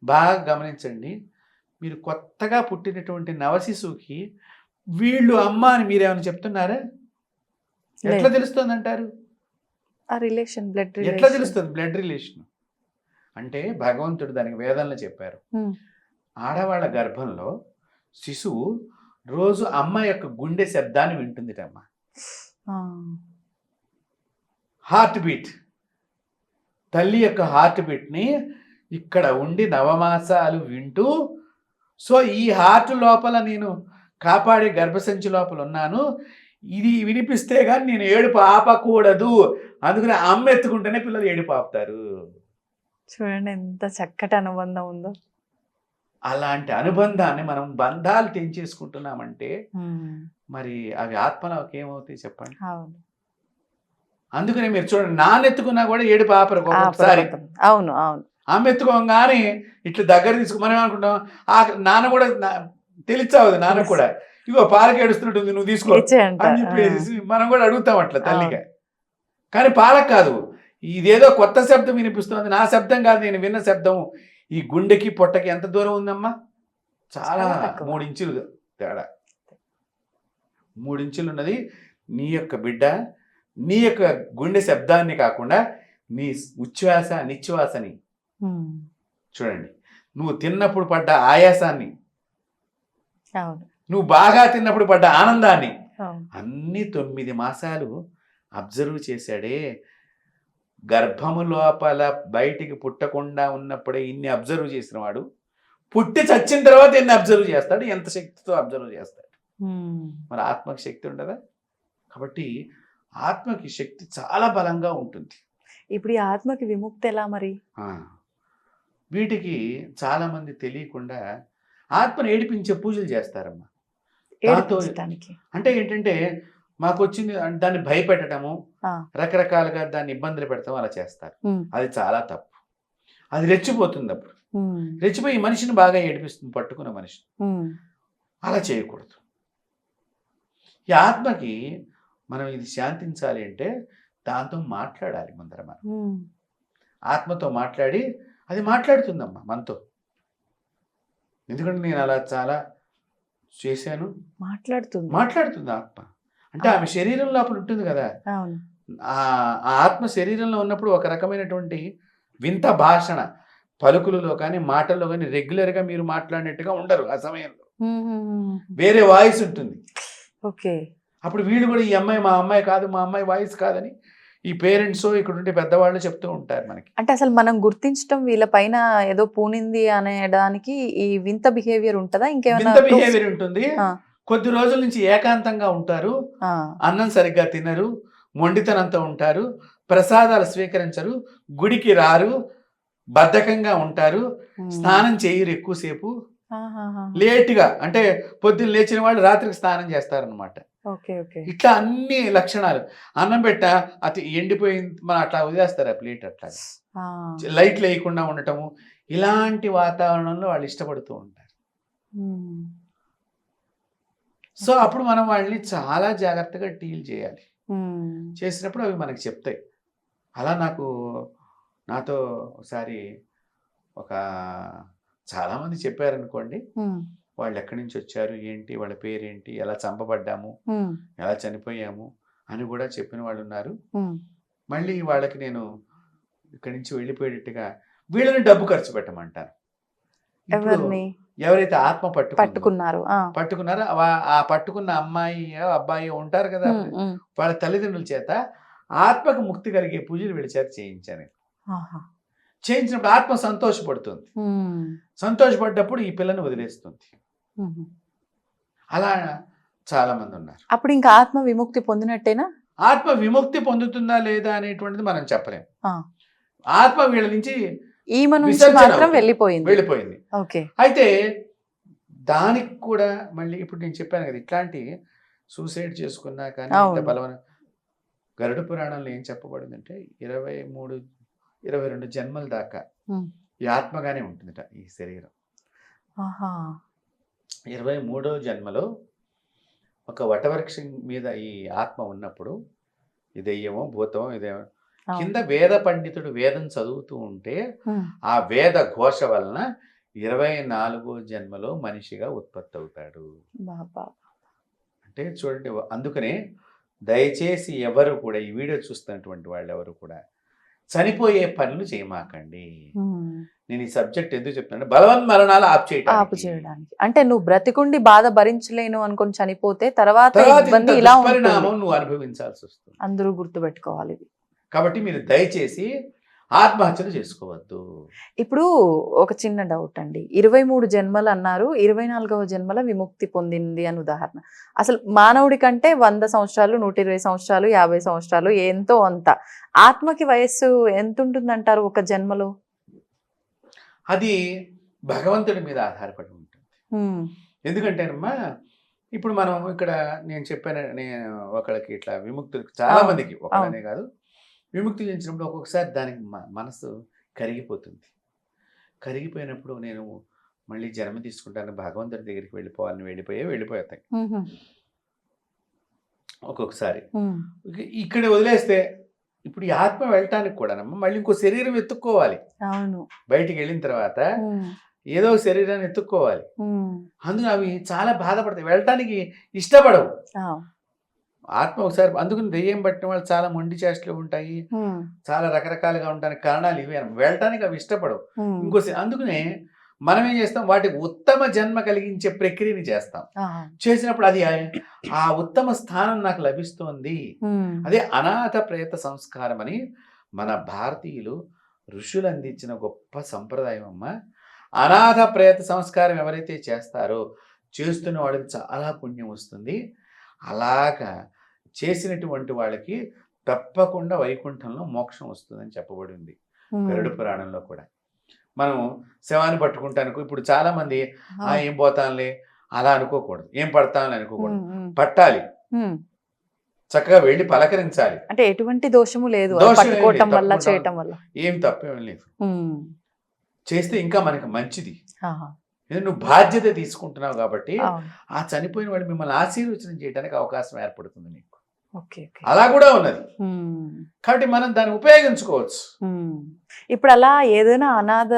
Speaker 3: బాగా గమనించండి, మీరు కొత్తగా పుట్టినటువంటి నవశిశువుకి వీళ్ళు అమ్మ అని మీరేమైనా చెప్తున్నారా? ఎట్లా
Speaker 2: లేదు.
Speaker 3: తెలుస్తుంది అంటారు?
Speaker 2: ఆ రిలేషన్, బ్లడ్
Speaker 3: ఎట్లా
Speaker 2: రిలేషన్.
Speaker 3: తెలుస్తుంది? బ్లడ్ రిలేషన్ అంటే భగవంతుడు దానికి వేదంలో చెప్పారు. ఆడవాళ్ళ గర్భంలో శిశువు రోజు అమ్మ యొక్క గుండె శబ్దాన్ని వింటుందిటమ్మ. హార్ట్ బీట్, తల్లి యొక్క హార్ట్ బీట్ని ఇక్కడ ఉండి నవమాసాలు వింటూ, సో ఈ హార్ట్ లోపల నేను కాపాడే గర్భసంచి లోపల ఉన్నాను, ఇది వినిపిస్తే కానీ నేను ఏడుపు ఆపకూడదు, అందుకని అమ్మ ఎత్తుకుంటేనే పిల్లలు ఏడుపు ఆపుతారు.
Speaker 2: చూడండి ఎంత చక్కటి అనుబంధం ఉందో.
Speaker 3: అలాంటి అనుబంధాన్ని మనం బంధాలు తెంచేసుకుంటున్నామంటే మరి అవి ఆత్మలోకి ఏమవుతాయి చెప్పండి.
Speaker 2: అవును,
Speaker 3: అందుకని మీరు చూడండి, నాన్నెత్తుకున్నా కూడా ఏడుపు ఆపరు ఒక్కొక్కసారి.
Speaker 2: అవును, అవును.
Speaker 3: ఆమె ఎత్తుకోగానే ఇట్లా దగ్గర తీసుకు మనం ఏమనుకుంటాం, ఆ నాన్న కూడా తెలిసావుది, నాన్న కూడా ఇగో పాలకి ఏడుస్తున్నట్టుంది నువ్వు తీసుకో అని చెప్పేసి మనం కూడా అడుగుతాం అట్లా తల్లిగా. కానీ పాలకు కాదు, ఇదేదో కొత్త శబ్దం వినిపిస్తుంది, నా శబ్దం కాదు, నేను విన్న శబ్దం. ఈ గుండెకి పొట్టకి ఎంత దూరం ఉందమ్మా? చాలా 3 ఇంచులు తేడా. 3 ఇంచులు ఉన్నది నీ యొక్క బిడ్డ, నీ యొక్క గుండె శబ్దాన్ని కాకుండా నీ ఉచ్ఛ్వాస నిశ్వాసని చూడండి. నువ్వు తిన్నప్పుడు పడ్డ ఆయాసాన్ని, నువ్వు బాగా తిన్నప్పుడు పడ్డ ఆనందాన్ని అన్ని 9 మాసాలు అబ్జర్వ్ చేశాడే. గర్భము లోపల బయటికి పుట్టకుండా ఉన్నప్పుడే ఇన్ని అబ్జర్వ్ చేసిన వాడు పుట్టి చచ్చిన తర్వాత ఎన్ని అబ్జర్వ్ చేస్తాడు, ఎంత శక్తితో అబ్జర్వ్ చేస్తాడు. మరి ఆత్మకి శక్తి ఉండదా? కాబట్టి ఆత్మకి శక్తి చాలా బలంగా ఉంటుంది.
Speaker 2: ఇప్పుడు ఈ ఆత్మకి విముక్తి ఎలా మరి?
Speaker 3: వీటికి చాలా మంది తెలియకుండా ఆత్మను ఏడిపించే పూజలు చేస్తారమ్మా. అంటే ఏంటంటే మాకు వచ్చింది దాన్ని భయపెట్టడము, రకరకాలుగా దాన్ని ఇబ్బందులు పెడతాము, అలా చేస్తారు. అది చాలా తప్పు. అది రెచ్చిపోతుంది. అప్పుడు రెచ్చిపోయి మనిషిని బాగా ఏడిపిస్తుంది, పట్టుకున్న మనిషిని. అలా చేయకూడదు. ఈ ఆత్మకి మనం ఇది శాంతించాలి అంటే దాంతో మాట్లాడాలి. ముందర మనం ఆత్మతో మాట్లాడి, అది మాట్లాడుతుందమ్మా మనతో. ఎందుకంటే నేను అలా చాలా చేశాను. మాట్లాడుతుంది ఆత్మ. అంటే ఆమె శరీరం లోపల ఉంటుంది కదా, ఆ ఆత్మ శరీరంలో ఉన్నప్పుడు ఒక రకమైనటువంటి వింత భాషణ, పలుకులలో కానీ మాటల్లో కానీ రెగ్యులర్గా మీరు మాట్లాడినట్టుగా ఉండరు. ఆ సమయంలో వేరే వాయిస్ ఉంటుంది.
Speaker 2: ఓకే.
Speaker 3: అప్పుడు వీళ్ళు కూడా ఈ అమ్మాయి మా అమ్మాయి కాదు, మా అమ్మాయి వాయిస్ కాదని ఈ పేరెంట్స్ ఇక్కడ ఉండే పెద్దవాళ్ళు చెప్తూ ఉంటారు మనకి.
Speaker 2: అంటే అసలు మనం గుర్తించడం వీళ్ళ పైన ఏదో పూనింది అనేదానికి ఈ వింత బిహేవియర్ ఉంటుందా? ఇంకేమైనా
Speaker 3: వింత బిహేవియర్ ఉంటుంది. కొద్ది రోజుల నుంచి ఏకాంతంగా ఉంటారు, అన్నం సరిగ్గా తినరు, మొండితనంతో ఉంటారు, ప్రసాదాలు స్వీకరించరు, గుడికి రారు, బద్ధకంగా ఉంటారు, స్నానం చేయరు ఎక్కువసేపు, లేటుగా, అంటే పొద్దున్న లేచిన వాళ్ళు రాత్రికి స్నానం చేస్తారనమాట. ఇట్లా అన్ని లక్షణాలు. అన్నం పెట్ట అది ఎండిపోయింది మనం అట్లా వదిలేస్తారు ఆ ప్లేట్, అట్లా లైట్లు వేయకుండా ఉండటము, ఇలాంటి వాతావరణంలో వాళ్ళు ఇష్టపడుతూ ఉంటారు. సో అప్పుడు మనం వాళ్ళని చాలా జాగ్రత్తగా డీల్ చేయాలి. చేసినప్పుడు అవి మనకి చెప్తాయి. అలా నాతో ఒకసారి చాలామంది చెప్పారనుకోండి, వాళ్ళు ఎక్కడి నుంచి వచ్చారు, ఏంటి వాళ్ళ పేరేంటి, ఎలా చంపబడ్డాము, ఎలా చనిపోయాము అని కూడా చెప్పిన వాళ్ళు ఉన్నారు. మళ్ళీ వాళ్ళకి నేను ఇక్కడి నుంచి వెళ్ళిపోయేటట్టుగా వీళ్ళని డబ్బు ఖర్చు పెట్టమంటాను. ఎవరైతే ఆత్మ పట్టుకున్నారో ఆ పట్టుకున్న అమ్మాయి అబ్బాయి ఉంటారు కదా, వాళ్ళ తల్లిదండ్రుల చేత ఆత్మకు ముక్తి కలిగే పూజలు వీళ్ళ చేత చేయించాను. చేయించినప్పుడు ఆత్మ సంతోషపడుతుంది. సంతోషపడ్డప్పుడు ఈ పిల్లని వదిలేస్తుంది. అలా చాలా మంది ఉన్నారు.
Speaker 2: అప్పుడు ఇంకా ఆత్మ విముక్తి పొందినట్టేనా?
Speaker 3: ఆత్మ విముక్తి పొందుతుందా లేదా అనేటువంటిది మనం చెప్పలేం. ఆత్మ వీళ్ళ నుంచి వెళ్ళిపోయింది. అయితే దానికి కూడా మళ్ళీ ఇప్పుడు నేను చెప్పాను కదా, ఇట్లాంటి సూసైడ్ చేసుకున్నా కానీ బలమైన గరుడ పురాణంలో ఏం చెప్పబడిందంటే 22 జన్మల దాకా ఈ ఆత్మగానే ఉంటుందట ఈ శరీరం. 23వ జన్మలో ఒక వటవృక్షం మీద ఈ ఆత్మ ఉన్నప్పుడు ఈ దెయ్యమో భూతమో ఇదేమో కింద వేద పండితుడు వేదం చదువుతూ ఉంటే ఆ వేద ఘోష వలన 24 జన్మలో మనిషిగా ఉత్పత్తి అవుతాడు. అంటే చూడండి, అందుకనే దయచేసి ఎవరు కూడా ఈ వీడియో చూస్తున్నటువంటి వాళ్ళు ఎవరు కూడా చనిపోయే పనులు చేయమాకండి. నేను ఈ సబ్జెక్ట్ ఎందుకు చెప్తున్నాను, బలవన్ మరణాలు ఆపు
Speaker 2: చేయడానికి. అంటే నువ్వు బ్రతికుండి బాధ భరించలేను అనుకొని చనిపోతే తర్వాత ఇబ్బంది ఇలా
Speaker 3: పరిణామం నువ్వు అనుభవించాల్సి వస్తుంది.
Speaker 2: అందరూ గుర్తుపెట్టుకోవాలి ఇది.
Speaker 3: కాబట్టి మీరు దయచేసి ఆత్మహత్యలు చేసుకోవద్దు.
Speaker 2: ఇప్పుడు ఒక చిన్న డౌట్ అండి, 23 జన్మలు అన్నారు, 24వ జన్మల విముక్తి పొందింది అని ఉదాహరణ. అసలు మానవుడి కంటే 100 సంవత్సరాలు, 120 సంవత్సరాలు, 50 సంవత్సరాలు ఎంతో అంత. ఆత్మకి వయస్సు ఎంత ఉంటుందంటారు ఒక జన్మలో?
Speaker 3: అది భగవంతుడి మీద ఆధారపడి ఉంటుంది. ఎందుకంటేనమ్మా ఇప్పుడు మనం ఇక్కడ నేను చెప్పాను, నేను ఒకళ్ళకి ఇట్లా విముక్తులు చాలా మందికి, ఒకళ్ళనే కాదు, విముక్తి చెందినప్పుడు ఒక్కొక్కసారి దానికి మనసు కరిగిపోతుంది. కరిగిపోయినప్పుడు నేను మళ్ళీ జన్మ తీసుకుంటాను, భగవంతుడి దగ్గరికి వెళ్ళిపోవాలని వెళ్ళిపోతాయి ఒక్కొక్కసారి. ఇక్కడ వదిలేస్తే ఇప్పుడు ఈ ఆత్మ వెళ్ళటానికి కూడానమ్మా మళ్ళీ ఇంకో శరీరం ఎత్తుక్కోవాలి. బయటికి వెళ్ళిన తర్వాత ఏదో శరీరాన్ని ఎత్తుక్కోవాలి. అందుకని అవి చాలా బాధపడతాయి, వెళ్ళటానికి ఇష్టపడవు. ఆత్మ ఒకసారి, అందుకని దెయ్యం పట్టిన వాళ్ళు చాలా మొండి చేష్టలు ఉంటాయి, చాలా రకరకాలుగా ఉండడానికి కారణాలు ఇవే. వెళ్ళటానికి అవి ఇష్టపడవు. అందుకనే మనం ఏం చేస్తాం, వాటికి ఉత్తమ జన్మ కలిగించే ప్రక్రియని చేస్తాం. చేసినప్పుడు అది ఆ ఉత్తమ స్థానం నాకు లభిస్తోంది. అదే అనాథ ప్రేత సంస్కారం అని మన భారతీయులు ఋషులు అందించిన గొప్ప సంప్రదాయం అమ్మ. అనాథ ప్రేత సంస్కారం ఎవరైతే చేస్తారో చేస్తున్న వాళ్ళకి చాలా పుణ్యం వస్తుంది. అలాగా చేసినటువంటి వాళ్ళకి తప్పకుండా వైకుంఠంలో మోక్షం వస్తుందని చెప్పబడింది గరుడ పురాణంలో కూడా. మనం శవాన్ని పట్టుకుంటానికి ఇప్పుడు చాలా మంది ఏం పోతాంలే అలా అనుకోకూడదు, ఏం పడతాంలే అనుకోకూడదు, పట్టాలి, చక్కగా వెళ్ళి పలకరించాలి.
Speaker 2: అంటే ఎటువంటి దోషము లేదు, ఏం
Speaker 3: తప్పేం లేదు. చేస్తే ఇంకా మనకి మంచిది. నువ్వు బాధ్యత తీసుకుంటున్నావు కాబట్టి ఆ చనిపోయిన వాడు మిమ్మల్ని ఆశీర్వచనం చేయడానికి అవకాశం ఏర్పడుతుంది నీకు. అలా కూడా ఉన్నది కాబట్టి మనం దాన్ని ఉపయోగించుకోవచ్చు.
Speaker 2: ఇప్పుడు అలా ఏదైనా అనాథ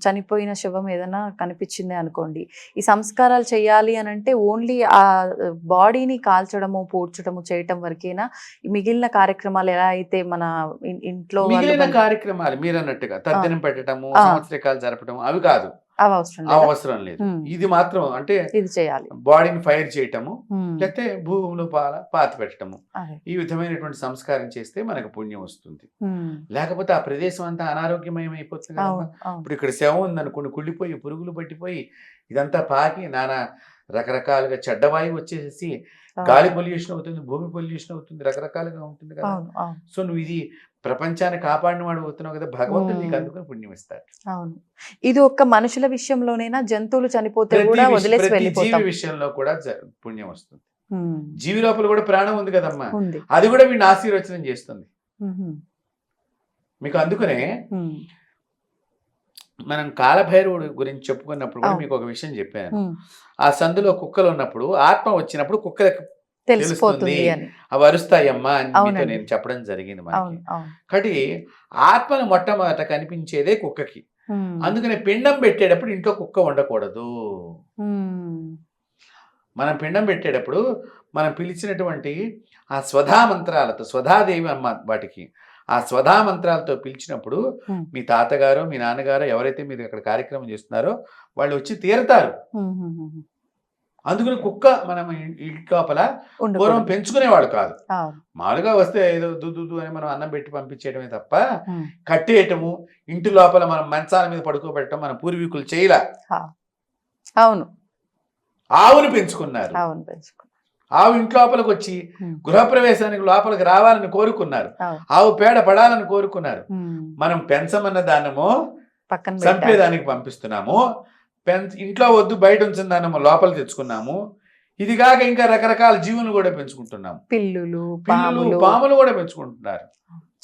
Speaker 2: చనిపోయిన శవం ఏదైనా కనిపించింది అనుకోండి, ఈ సంస్కారాలు చేయాలి అని అంటే ఓన్లీ ఆ బాడీని కాల్చడము, పూడ్చడము చేయటం వరకేనా? మిగిలిన కార్యక్రమాలు ఎలా అయితే మన ఇంట్లో
Speaker 3: మిగిలిన కార్యక్రమాలు మీరు అన్నట్టుగా తర్జనం పెట్టడము, సంవత్సరికాలు జరపడం అవి కాదు, అవసరం లేదు. ఇది మాత్రం అంటే
Speaker 2: ఇది చేయాలి,
Speaker 3: బాడీని ఫైర్ చేయటము, లేకపోతే భూమిలో పాతి పెట్టడము, ఈ విధమైనటువంటి సంస్కారం చేస్తే మనకు పుణ్యం వస్తుంది. లేకపోతే ఆ ప్రదేశం అంతా అనారోగ్యమయం అయిపోతుంది కదా. ఇప్పుడు ఇక్కడ శవం ఉందనుకోండి, కుళ్ళిపోయి పురుగులు పట్టిపోయి ఇదంతా పాకి నానా రకరకాలుగా చెడ్డవాయువు వచ్చేసి గాలి పొల్యూషన్ అవుతుంది, భూమి పొల్యూషన్ అవుతుంది, రకరకాలుగా ఉంటుంది కదా. సో నువ్వు ఇది ప్రపంచాన్ని కాపాడిన వాడు అవుతున్నావు కదా, భగవంతుడు నీకు అందుకని పుణ్యం ఇస్తాడు.
Speaker 2: అవును, ఇది ఒక్క మనుషుల విషయంలోనైనా, జంతువులు చనిపోతే కూడా వదిలేసి వెళ్ళిపోతాం,
Speaker 3: జీవి విషయంలో కూడా పుణ్యం వస్తుంది. జీవి లోపల కూడా ప్రాణం ఉంది కదమ్మా, అది కూడా వీడిని ఆశీర్వచనం చేస్తుంది మీకు. అందుకనే మనం కాలభైరవుడు గురించి చెప్పుకున్నప్పుడు కూడా మీకు ఒక విషయం చెప్పాను. ఆ సందులో కుక్కలు ఉన్నప్పుడు ఆత్మ వచ్చినప్పుడు కుక్కలకు తెలుస్తుంది, అవి అరుస్తాయమ్మా అని మీతో నేను చెప్పడం జరిగింది మనకి. కాబట్టి ఆత్మను మొట్టమొదట కనిపించేదే కుక్కకి. అందుకని పిండం పెట్టేటప్పుడు ఇంట్లో కుక్క ఉండకూడదు. మనం పిండం పెట్టేటప్పుడు మనం పిలిచినటువంటి ఆ స్వధా మంత్రాలతో, స్వధాదేవి అమ్మ వాటికి, ఆ స్వధా మంత్రాలతో పిలిచినప్పుడు మీ తాతగారు, మీ నాన్నగారు ఎవరైతే మీరు అక్కడ కార్యక్రమం చేస్తున్నారో వాళ్ళు వచ్చి తీరతారు. అందుకని కుక్క మనం ఇంటి లోపల పూర్వం పెంచుకునేవాడు కాదు, మామూలుగా వస్తే ఏదో దుద్దు అని మనం అన్నం పెట్టి పంపించేయడమే తప్ప కట్టేయటము, ఇంటి లోపల మనం మంచాల మీద పడుకోబెట్టడం మన పూర్వీకులు చేయలే.
Speaker 2: అవును,
Speaker 3: ఆవును పెంచుకున్నారు. ఆవు ఇంటి లోపలికి వచ్చి గృహప్రవేశానికి లోపలికి రావాలని కోరుకున్నారు, ఆవు పేడ పడాలని కోరుకున్నారు. మనం పెంచమన్న దాన్నమో చంపేదానికి పంపిస్తున్నాము, ఇంట్లో వద్దు బయట ఉంచిన దాన్ని లోపల తెచ్చుకున్నాము. ఇది కాక ఇంకా రకరకాల జీవులు కూడా పెంచుకుంటున్నాము,
Speaker 2: పిల్లులు
Speaker 3: పాములు కూడా పెంచుకుంటున్నారు,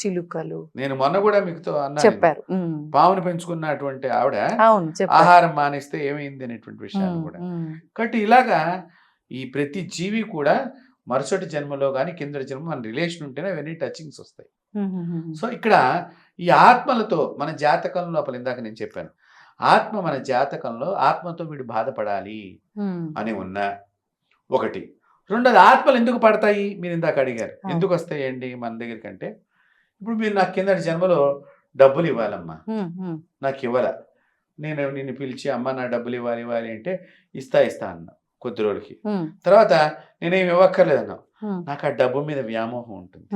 Speaker 2: చిలుకలు.
Speaker 3: నేను మొన్న కూడా మీతో చెప్పారు, పామును పెంచుకున్నటువంటి ఆవిడ ఆహారం మానేస్తే ఏమైంది అనేటువంటి విషయాలు కూడా. కాబట్టి ఇలాగా ఈ ప్రతి జీవి కూడా మరుసటి జన్మలో కానీ కిందటి జన్మ మన రిలేషన్ ఉంటేనే అవన్నీ టచింగ్స్ వస్తాయి. సో ఇక్కడ ఈ ఆత్మలతో మన జాతకం లోపల ఇందాక నేను చెప్పాను, ఆత్మ మన జాతకంలో ఆత్మతో వీడు బాధపడాలి అని ఉన్న ఒకటి. రెండోది ఆత్మలు ఎందుకు పడతాయి మీరు ఇందాక అడిగారు, ఎందుకు వస్తాయండి మన దగ్గరికి అంటే, ఇప్పుడు మీరు నాకు కిందటి జన్మలో డబ్బులు ఇవ్వాలమ్మా, నాకు ఇవ్వాల, నేను నిన్ను పిలిచి అమ్మ నా డబ్బులు ఇవ్వాలి అంటే ఇస్తా అన్నా కొద్ది రోజులకి. తర్వాత నేనేమి ఇవ్వక్కర్లేదు అన్నావు, నాకు ఆ డబ్బు మీద వ్యామోహం ఉంటుంది,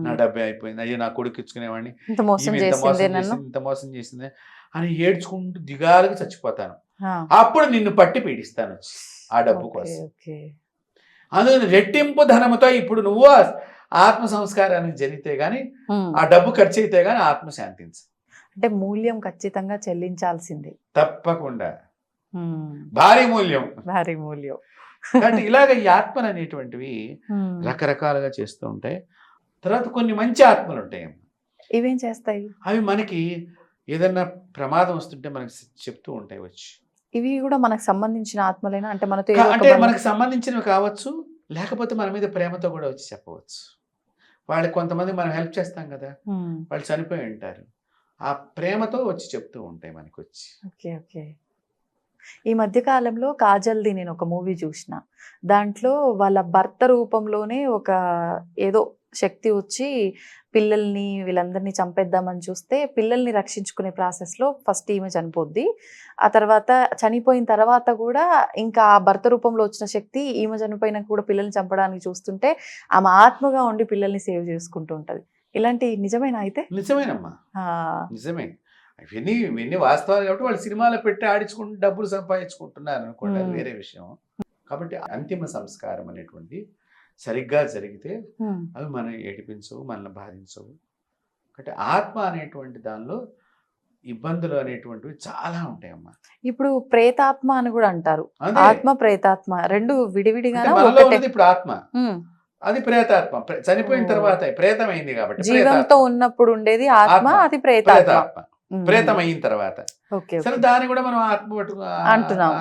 Speaker 3: నా డబ్బే అయిపోయింది, అయ్యో నా కొడుకు ఇచ్చుకునేవాడిని, ఇంత మోసం చేసింది అని ఏడ్చుకుంటూ దిగాలుగా చచ్చిపోతాను. అప్పుడు నిన్ను పట్టి పీడిస్తాను వచ్చి ఆ డబ్బు కోసం. అందుకని రెట్టింపు ధనముతో ఇప్పుడు నువ్వు ఆత్మ సంస్కారానికి జరిగితే గాని ఆ డబ్బు ఖర్చు అయితే గాని ఆత్మ శాంతించు.
Speaker 2: అంటే మూల్యం ఖచ్చితంగా చెల్లించాల్సిందే,
Speaker 3: తప్పకుండా భారీ మూల్యం. కాబట్టి ఇలాగ ఈ ఆత్మలు అనేటువంటివి రకరకాలుగా చేస్తూ ఉంటాయి. తర్వాత కొన్ని మంచి ఆత్మలు ఉంటాయి,
Speaker 2: ఇవేం చేస్తాయి,
Speaker 3: అవి మనకి ఏదన్నా ప్రమాదం వస్తుంటే మనకి చెప్తూ ఉంటాయి వచ్చి.
Speaker 2: ఇవి కూడా మనకు సంబంధించిన ఆత్మలైనా, అంటే మనతో
Speaker 3: అంటే మనకు సంబంధించినవి కావచ్చు, లేకపోతే మన మీద ప్రేమతో కూడా వచ్చి చెప్పవచ్చు. వాళ్ళకి కొంతమంది మనం హెల్ప్ చేస్తాం కదా, వాళ్ళు చనిపోయి ఉంటారు, ఆ ప్రేమతో వచ్చి చెప్తూ ఉంటాయి మనకి వచ్చి.
Speaker 2: ఓకే. ఈ మధ్య కాలంలో కాజల్ది నేను ఒక మూవీ చూసిన, దాంట్లో వాళ్ళ భర్త రూపంలోనే ఒక ఏదో శక్తి వచ్చి పిల్లల్ని వీళ్ళందరినీ చంపేద్దామని చూస్తే పిల్లల్ని రక్షించుకునే ప్రాసెస్లో ఫస్ట్ ఈమె చనిపోద్ది. ఆ తర్వాత చనిపోయిన తర్వాత కూడా ఇంకా ఆ భర్త రూపంలో వచ్చిన శక్తి ఈమె చనిపోయినాక కూడా పిల్లల్ని చంపడానికి చూస్తుంటే ఆమె ఆత్మగా ఉండి పిల్లల్ని సేవ్ చేసుకుంటూ ఉంటుంది. ఇలాంటి నిజమేనా? అయితే
Speaker 3: నిజమేనమ్మా, నిజమే. ఇవన్నీ వాస్తవాలు కాబట్టి వాళ్ళు సినిమాలో పెట్టి ఆడించుకుంటూ డబ్బులు సంపాదించుకుంటున్నారు అనుకోండి, అది వేరే విషయం. కాబట్టి అంతిమ సంస్కారం అనేటువంటి సరిగ్గా జరిగితే అవి మనం ఏడిపించవు, మనల్ని బాధించవు. కాబట్టి ఆత్మ అనేటువంటి దానిలో ఇబ్బందులు అనేటువంటివి చాలా ఉంటాయమ్మా.
Speaker 2: ఇప్పుడు ప్రేతాత్మ అని కూడా అంటారు, ఆత్మ ప్రేతాత్మ రెండు విడివిడిగా.
Speaker 3: ఇప్పుడు ఆత్మ అది ప్రేతాత్మ, చనిపోయిన తర్వాత ప్రేతం అయింది కాబట్టి.
Speaker 2: జీవంతో ఉన్నప్పుడు ఉండేది ఆత్మ, అది ప్రేతాత్మ.
Speaker 3: ప్రేతం అయిన తర్వాత సరే దాన్ని కూడా మనం ఆత్మ పట్టు
Speaker 2: అంటున్నాం.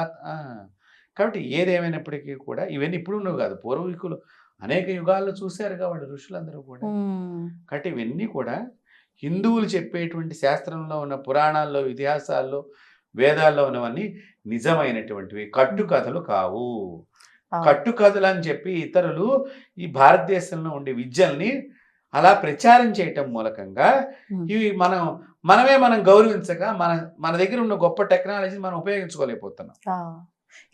Speaker 3: కాబట్టి ఏదేమైనప్పటికీ కూడా ఇవన్నీ ఇప్పుడు ఉన్నవి కాదు, పూర్వీకులు అనేక యుగాల్లో చూశారు కాబట్టి ఋషులందరూ కూడా. కాబట్టి ఇవన్నీ కూడా హిందువులు చెప్పేటువంటి శాస్త్రంలో ఉన్న పురాణాల్లో, ఇతిహాసాల్లో, వేదాల్లో ఉన్నవన్నీ నిజమైనటువంటివి, కట్టుకథలు కావు. కట్టుకథలు అని చెప్పి ఇతరులు ఈ భారతదేశంలో ఉండే విద్యల్ని అలా ప్రచారం చేయటం మూలకంగా ఇవి మనం గౌరవించక మన దగ్గర ఉన్న గొప్ప టెక్నాలజీని మనం ఉపయోగించుకోలేకపోతున్నాం.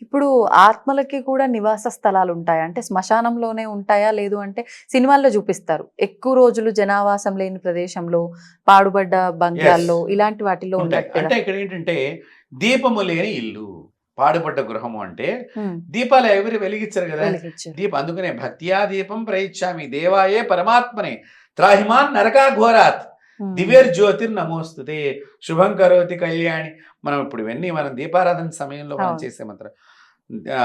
Speaker 2: ఇప్పుడు ఆత్మలకి కూడా నివాస స్థలాలు ఉంటాయా? అంటే శ్మశానంలోనే ఉంటాయా, లేదు అంటే సినిమాల్లో చూపిస్తారు ఎక్కువ రోజులు జనావాసం లేని ప్రదేశంలో, పాడుబడ్డ బంగ్లాల్లో, ఇలాంటి వాటిలో ఉంటాయి.
Speaker 3: అంటే ఇక్కడ ఏంటంటే దీపము లేని ఇల్లు, పాడుబడ్డ గృహము అంటే దీపాలు ఎవరు వెలిగించరు కదా, దీపం. అందుకనే భక్తియా దీపం ప్రయిచ్చామి దేవాయే పరమాత్మనే త్రాహిమాన్ నరకా ఘోరాత్ దివ్యర్ జ్యోతిర్ నమోస్తుతే శుభం కరోతి కళ్యాణి. మనం ఇప్పుడు ఇవన్నీ మనం దీపారాధన సమయంలో మనం చేసే మంత్రం,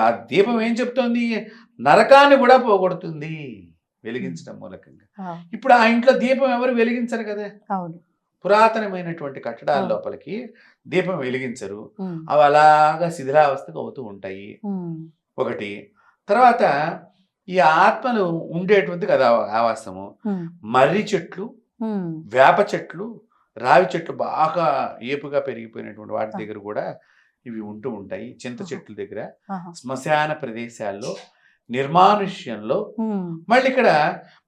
Speaker 3: ఆ దీపం ఏం చెప్తోంది, నరకాన్ని కూడా పోగొడుతుంది వెలిగించడం మూలకంగా. ఇప్పుడు ఆ ఇంట్లో దీపం ఎవరు వెలిగించరు కదా, పురాతనమైనటువంటి కట్టడాల లోపలికి దీపం వెలిగించరు, అవి అలాగా శిథిలావస్థకు అవుతూ ఉంటాయి ఒకటి. తర్వాత ఈ ఆత్మలు ఉండేటువంటి కదా ఆవాసము, మర్రి చెట్లు, వేప చెట్లు, రావి చెట్లు బాగా ఏపుగా పెరిగిపోయినటువంటి వాటి దగ్గర కూడా ఇవి ఉంటూ ఉంటాయి. చింత చెట్ల దగ్గర, శ్మశాన ప్రదేశాల్లో, నిర్మానుష్యంలో. మళ్ళీ ఇక్కడ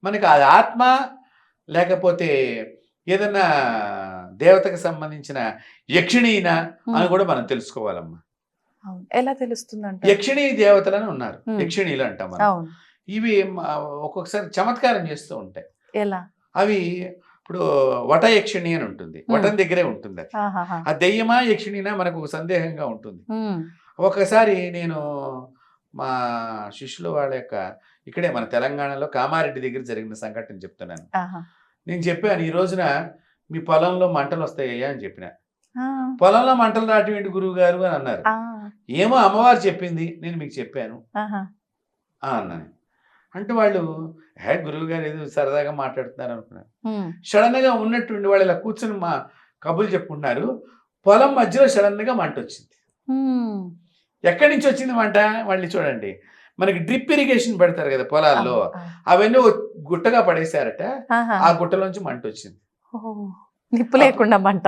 Speaker 3: మనకి అది ఆత్మ లేకపోతే ఏదన్నా దేవతకు సంబంధించిన యక్షిణీన అని కూడా మనం తెలుసుకోవాలమ్మా.
Speaker 2: ఎలా తెలుస్తుందంటే
Speaker 3: యక్షిణీ దేవతలని ఉన్నారు, యక్షిణీలు అంటాం మనం. ఇవి ఒక్కొక్కసారి చమత్కారం చేస్తూ ఉంటాయి.
Speaker 2: ఎలా?
Speaker 3: అవి ఇప్పుడు వట యక్షిణి అని ఉంటుంది, వటం దగ్గరే ఉంటుంది అది. ఆ దెయ్యమా యక్షిణీనా మనకు ఒక సందేహంగా ఉంటుంది. ఒకసారి నేను మా శిష్యులు వాళ్ళ యొక్క ఇక్కడే మన తెలంగాణలో కామారెడ్డి దగ్గర జరిగిన సంఘటన చెప్తున్నాను. నేను చెప్పాను, ఈ రోజున మీ పొలంలో మంటలు వస్తాయ్యా అని చెప్పిన. పొలంలో మంటలు రావటం గురువు గారు అని అన్నారు. ఏమో అమ్మవారు చెప్పింది, నేను మీకు చెప్పాను అన్నాను. అంటే వాళ్ళు గురువు గారు ఏదో సరదాగా మాట్లాడుతున్నారు అనుకున్నారు. సడన్ గా ఉన్నట్టుండి వాళ్ళు ఇలా కూర్చొని మా కబుర్లు చెప్పుకుంటున్నారు. పొలం మధ్యలో సడన్ గా మంట వచ్చింది. ఎక్కడి నుంచి వచ్చింది మంట? మళ్ళీ చూడండి, మనకి డ్రిప్ ఇరిగేషన్ పెడతారు కదా పొలాల్లో, అవన్నీ గుట్టగా పడేశారట. ఆ గుట్టలోంచి మంట వచ్చింది.
Speaker 2: నిప్పు లేకుండా మంట.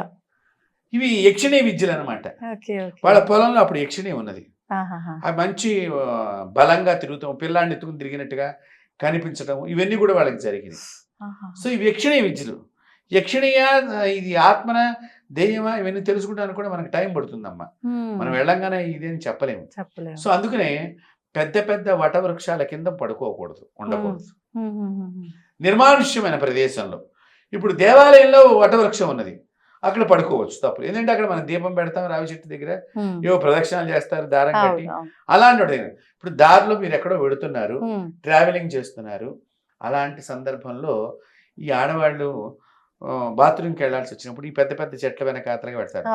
Speaker 3: ఇవి యక్షిణీ విద్యలు అనమాట. వాళ్ళ పొలంలో అప్పుడు యక్షిణీ ఉన్నది. అవి మంచి బలంగా తిరుగుతాం, పిల్లాన్ని ఎత్తుకుని తిరిగినట్టుగా కనిపించడం, ఇవన్నీ కూడా వాళ్ళకి జరిగింది. సో ఇవి యక్షిణీ విద్యలు. యక్షిణీయ ఇది ఆత్మన దెయ్యమా ఇవన్నీ తెలుసుకుంటానికి కూడా మనకు టైం పడుతుందమ్మా. మనం వెళ్ళంగానే ఇదేని చెప్పలేము. సో అందుకనే పెద్ద పెద్ద వటవృక్షాల కింద పడుకోకూడదు, ఉండకూడదు. నిర్మానుష్యమైన ప్రదేశంలో, ఇప్పుడు దేవాలయంలో వటవృక్షం ఉన్నది, అక్కడ పడుకోవచ్చు, తప్పు. ఎందుకంటే అక్కడ మనం దీపం పెడతాం, రావి చెట్టు దగ్గర ఏవో ప్రదక్షిణాలు చేస్తారు దారం కట్టి, అలాంటి వాడు. ఇప్పుడు దారిలో మీరు ఎక్కడో వెడుతున్నారు, ట్రావెలింగ్ చేస్తున్నారు, అలాంటి సందర్భంలో ఈ ఆడవాళ్ళు బాత్రూమ్కి వెళ్లాల్సి వచ్చినప్పుడు ఈ పెద్ద పెద్ద చెట్ల వెనకాతలుగా పెడతారు,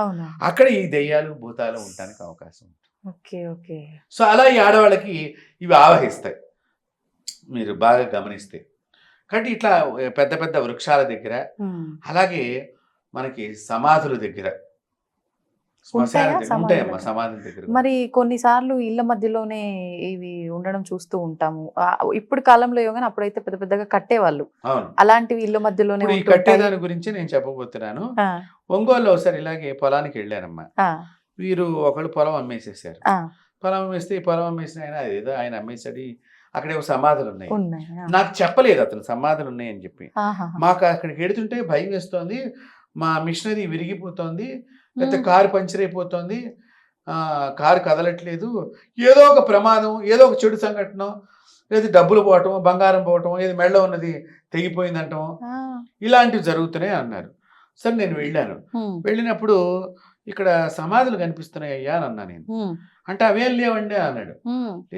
Speaker 3: అక్కడ ఈ దెయ్యాలు భూతాలు ఉండడానికి అవకాశం ఉంటుంది. సో అలా ఈ ఆడవాళ్ళకి ఇవి ఆవహిస్తాయి, మీరు బాగా గమనిస్తే. కాబట్టి ఇట్లా పెద్ద పెద్ద వృక్షాల దగ్గర, అలాగే మనకి సమాధుల దగ్గర, ఉంటాయమ్మా సమాధుల దగ్గర.
Speaker 2: మరి కొన్నిసార్లు ఇళ్ల మధ్యలోనే ఇవి ఉండడం చూస్తూ ఉంటాము. ఇప్పుడు కాలంలో కానీ అప్పుడైతే పెద్ద పెద్దగా కట్టేవాళ్ళు. అలాంటివి ఇళ్ల మధ్యలోనే.
Speaker 3: ఈ కట్టేదాని గురించి నేను చెప్పబోతున్నాను. ఒంగోలులో ఒకసారి ఇలాగే పొలానికి వెళ్ళానమ్మా. వీరు ఒకళ్ళు పొలం అమ్మేసేసారు. పొలం అమ్మేస్తే ఈ పొలం అమ్మేసిన ఆయన ఏదో ఆయన అమ్మేసాడు, అక్కడే సమాధులు ఉన్నాయి. నాకు చెప్పలేదు అతను సమాధులు ఉన్నాయని చెప్పి. మాకు అక్కడికి వెడుతుంటే భయం వేస్తోంది, మా మిషనరీ విరిగిపోతుంది, లేకపోతే కారు పంచర్ అయిపోతుంది, కారు కదలట్లేదు, ఏదో ఒక ప్రమాదం, ఏదో ఒక చెడు సంఘటన, లేదా డబ్బులు పోవటం, బంగారం పోవటం, ఏది మెడలో ఉన్నది తెగిపోయిందంటాం, ఇలాంటివి జరుగుతున్నాయి అన్నారు. సరే నేను వెళ్ళాను. వెళ్ళినప్పుడు ఇక్కడ సమాధులు కనిపిస్తున్నాయి అయ్యా అని అన్నా నేను. అంటే అవేం లేవండి అన్నాడు.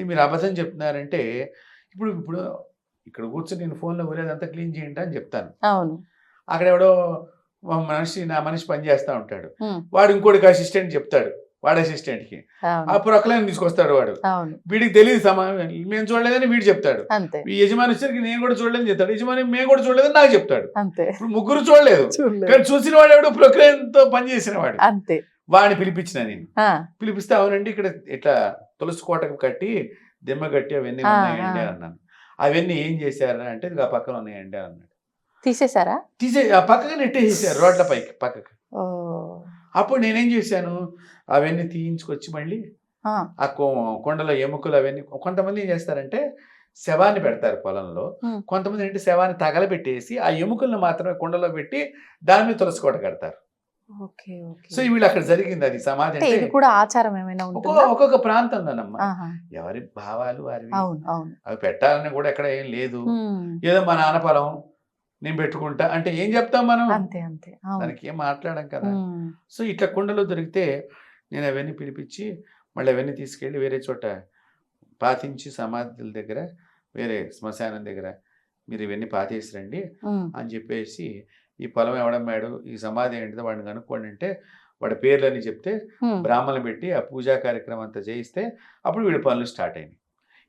Speaker 3: మీరు అబద్ధం చెప్తున్నారంటే, ఇప్పుడు ఇప్పుడు ఇక్కడ కూర్చొని నేను ఫోన్లో ఊరేదంతా క్లీన్ చేయండి అని చెప్తాను. అక్కడ ఎవడో నా మనిషి పని చేస్తా ఉంటాడు, వాడు ఇంకోటికి అసిస్టెంట్ చెప్తాడు, వాడు అసిస్టెంట్కి ఆ ప్రొక్లైన్ తీసుకొస్తాడు. వాడు వీడికి తెలియదు మేము చూడలేదని వీడు చెప్తాడు. ఈ యజమాని వచ్చరికి నేను కూడా చూడలేదని చెప్తాడు, యజమాని మేము కూడా చూడలేదని నాకు చెప్తాడు. ఇప్పుడు ముగ్గురు చూడలేదు, కానీ చూసిన వాడు ఎవడు ప్రొక్లైన్ తో పని చేసిన వాడు. వాడిని పిలిపించిన నేను. పిలిపిస్తే అవునండి ఇక్కడ ఇట్లా తులసి కోటకు కట్టి దిమ్మ కట్టి అవన్నీ ఉన్నాయండి అన్నాను. అవన్నీ ఏం చేశారని అంటే ఆ పక్కన ఉన్నాయండి అన్నాడు.
Speaker 2: తీసేశారా?
Speaker 3: ఆ పక్కగా నెట్టేసేసారు రోడ్ల పైకి పక్కకి. అప్పుడు నేనేం చేశాను, అవన్నీ తీయించుకొచ్చి మళ్ళీ ఆ కొండలో ఎముకలు అవన్నీ, కొంతమంది ఏం చేస్తారంటే శవాన్ని పెడతారు పొలంలో, కొంతమంది ఏంటి శవాన్ని తగలబెట్టేసి ఆ ఎముకలను మాత్రమే కుండలో పెట్టి దాని మీద తులసి కోట కడతారు. సో వీళ్ళు అక్కడ జరిగింది అది సమాధి.
Speaker 2: ఇది కూడా ఆచారం ఏమైనా
Speaker 3: ఒక్కొక్క ప్రాంతంలోనమ్మా, ఎవరి భావాలు వారి, అవి పెట్టాలని కూడా ఎక్కడ ఏం లేదు. ఏదో మా నాన్న పొలం నేను పెట్టుకుంటా అంటే ఏం చెప్తాం మనం, దానికి ఏం మాట్లాడాం కదా. సో ఇట్లా కుండలో దొరికితే నేను అవన్నీ పిలిపించి మళ్ళీ అవన్నీ తీసుకెళ్ళి వేరే చోట పాతించి సమాధుల దగ్గర, వేరే శ్మశానం దగ్గర మీరు ఇవన్నీ పాతేసి రండి అని చెప్పేసి, ఈ పొలం ఎవడమ్మాడు, ఈ సమాధి ఏంటిదో వాడిని కనుక్కోండి అంటే వాడి పేర్లని చెప్తే బ్రాహ్మణులు పెట్టి ఆ పూజా కార్యక్రమం అంతా చేయిస్తే అప్పుడు వీడి పనులు స్టార్ట్ అయినాయి.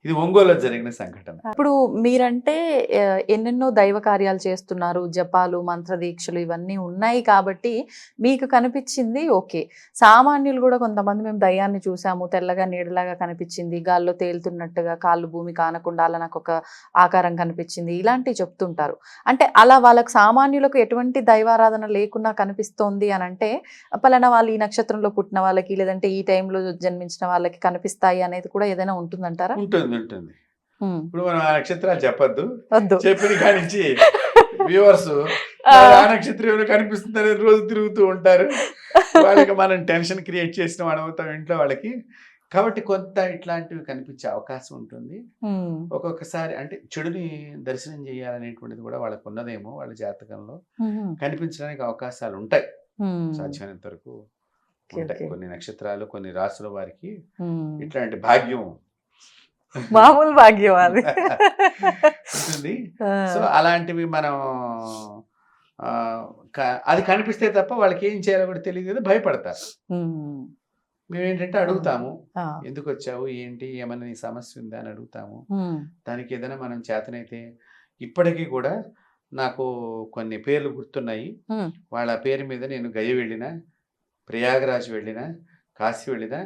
Speaker 3: ఇది ఒంగోలులో జరిగిన సంఘటన.
Speaker 2: ఇప్పుడు మీరంటే ఎన్నెన్నో దైవ కార్యాలు చేస్తున్నారు, జపాలు మంత్ర దీక్షలు ఇవన్నీ ఉన్నాయి కాబట్టి మీకు కనిపించింది ఓకే. సామాన్యులు కూడా కొంతమంది మేము దయ్యాన్ని చూసాము, తెల్లగా నీడలాగా కనిపించింది, గాల్లో తేలుతున్నట్టుగా, కాళ్ళు భూమి కానకుండా అలా నాకు ఒక ఆకారం కనిపించింది, ఇలాంటివి చెప్తుంటారు. అంటే అలా వాళ్ళకి సామాన్యులకు ఎటువంటి దైవారాధన లేకున్నా కనిపిస్తోంది అని అంటే పలానా వాళ్ళు ఈ నక్షత్రంలో పుట్టిన వాళ్ళకి లేదంటే ఈ టైంలో జన్మించిన వాళ్ళకి కనిపిస్తాయి అనేది కూడా ఏదైనా ఉంటుందంటారా?
Speaker 3: ఉంటుంది. ఇప్పుడు మనం ఆ నక్షత్రాలు చెప్పద్దు, చెప్పిన కానించి వ్యూవర్స్ ఆ నక్షత్రం కనిపిస్తుందని రోజు తిరుగుతూ ఉంటారు, వాళ్ళకి మనం టెన్షన్ క్రియేట్ చేసిన వాడు అవుతాం ఇంట్లో వాళ్ళకి. కాబట్టి కొంత ఇట్లాంటివి కనిపించే అవకాశం ఉంటుంది. ఒక్కొక్కసారి అంటే చెడుని దర్శనం చేయాలనేటువంటిది కూడా వాళ్ళకు ఉన్నదేమో, వాళ్ళ జాతకంలో కనిపించడానికి అవకాశాలు ఉంటాయి సాధ్యమైనంత వరకు ఉంటాయి. కొన్ని నక్షత్రాలు కొన్ని రాసుల వారికి ఇట్లాంటి భాగ్యం,
Speaker 2: మామూలు భాగ్యం అది
Speaker 3: ఉంటుంది. సో అలాంటివి మనం అది కనిపిస్తే తప్ప వాళ్ళకి ఏం చేయాలో కూడా తెలియదు కదా, భయపడతారు. మేమేంటంటే అడుగుతాము, ఎందుకు వచ్చావు ఏంటి, ఏమన్నా నీ సమస్య ఉందా అని అడుగుతాము. దానికి ఏదైనా మనం చేతనైతే, ఇప్పటికీ కూడా నాకు కొన్ని పేర్లు గుర్తున్నాయి, వాళ్ళ పేరు మీద నేను గయ వెళ్ళినా, ప్రయాగరాజ్ వెళ్ళినా, కాశీ వెళ్ళినా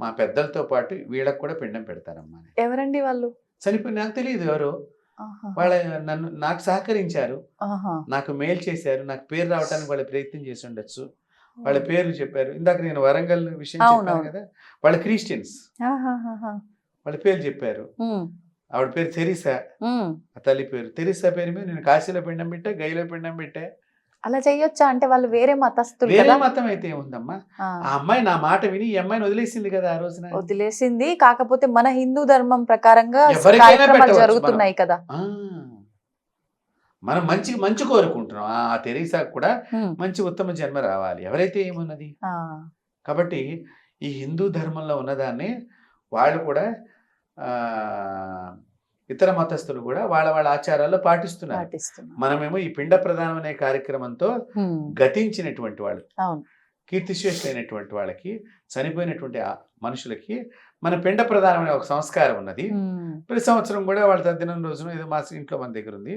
Speaker 3: మా పెద్దలతో పాటు వీళ్ళకి కూడా పిండం పెడతారమ్మా.
Speaker 2: ఎవరండి వాళ్ళు?
Speaker 3: చనిపోయి నాకు తెలియదు ఎవరు.
Speaker 2: ఆహా.
Speaker 3: వాళ్ళ నాకు సహకరించారు,
Speaker 2: ఆహా.
Speaker 3: నాకు మేలు చేశారు, నాకు పేరు రావడానికి వాళ్ళ ప్రయత్నం చేసి ఉండొచ్చు. వాళ్ళ పేర్లు చెప్పారు. ఇందాక నేను వరంగల్ విషయం చెప్పాను
Speaker 2: అవునవును.
Speaker 3: కదా, వాళ్ళ క్రిస్టియన్స్.
Speaker 2: ఆహాహాహా.
Speaker 3: వాళ్ళ పేరు చెప్పారు.
Speaker 2: ఉమ్.
Speaker 3: ఆవిడ పేరు తెరీసా,
Speaker 2: ఉమ్.
Speaker 3: ఆ తల్లి పేరు తెరీసా పేరు మీద నేను కాశీలో పిండం పెట్టా, గైలో పిండం పెట్టా.
Speaker 2: అలా చెయ్యొచ్చా? అంటే వాళ్ళు వేరే మతస్థులు
Speaker 3: వేరే
Speaker 2: కదా.
Speaker 3: మతం అయితే ఏముందమ్మా,
Speaker 2: ఆ.
Speaker 3: ఆ అమ్మాయి నా మాట విని ఈ అమ్మాయిని వదిలేసింది కదా ఆ రోజున.
Speaker 2: వదిలేసింది, కాకపోతే మన హిందూ ధర్మం ప్రకారంగా
Speaker 3: ఎవరికైనా
Speaker 2: కార్యక్రమాలు
Speaker 3: పెట్టవచ్చు
Speaker 2: జరుగుతున్నాయి కదా.
Speaker 3: ఆ, మనం మంచి కోరుకుంటున్నాం. ఆ తెరీసాకు కూడా
Speaker 2: ఉమ్.
Speaker 3: మంచి ఉత్తమ జన్మ రావాలి, ఎవరైతే ఏమున్నది.
Speaker 2: ఆ.
Speaker 3: కాబట్టి ఈ హిందూ ధర్మంలో ఉన్నదాన్ని వాళ్ళు కూడా ఇతర మతస్థులు కూడా వాళ్ళ వాళ్ళ ఆచారాల్లో పాటిస్తున్నారు.
Speaker 2: పాటిస్తున్నారు.
Speaker 3: మనమేమో ఈ పిండ ప్రదానం అనే కార్యక్రమంతో
Speaker 2: ఉమ్.
Speaker 3: గతించినటువంటి వాళ్ళు,
Speaker 2: అవును.
Speaker 3: కీర్తిశేషులైనటువంటి వాళ్ళకి, చనిపోయినటువంటి ఆ మనుషులకి మన పిండ ప్రదానం అనే ఒక సంస్కారం ఉన్నది.
Speaker 2: ఉమ్.
Speaker 3: ప్రతి సంవత్సరం కూడా వాళ్ళ తద్దినం రోజున ఏదో మా ఇంట్లో మన దగ్గర ఉంది,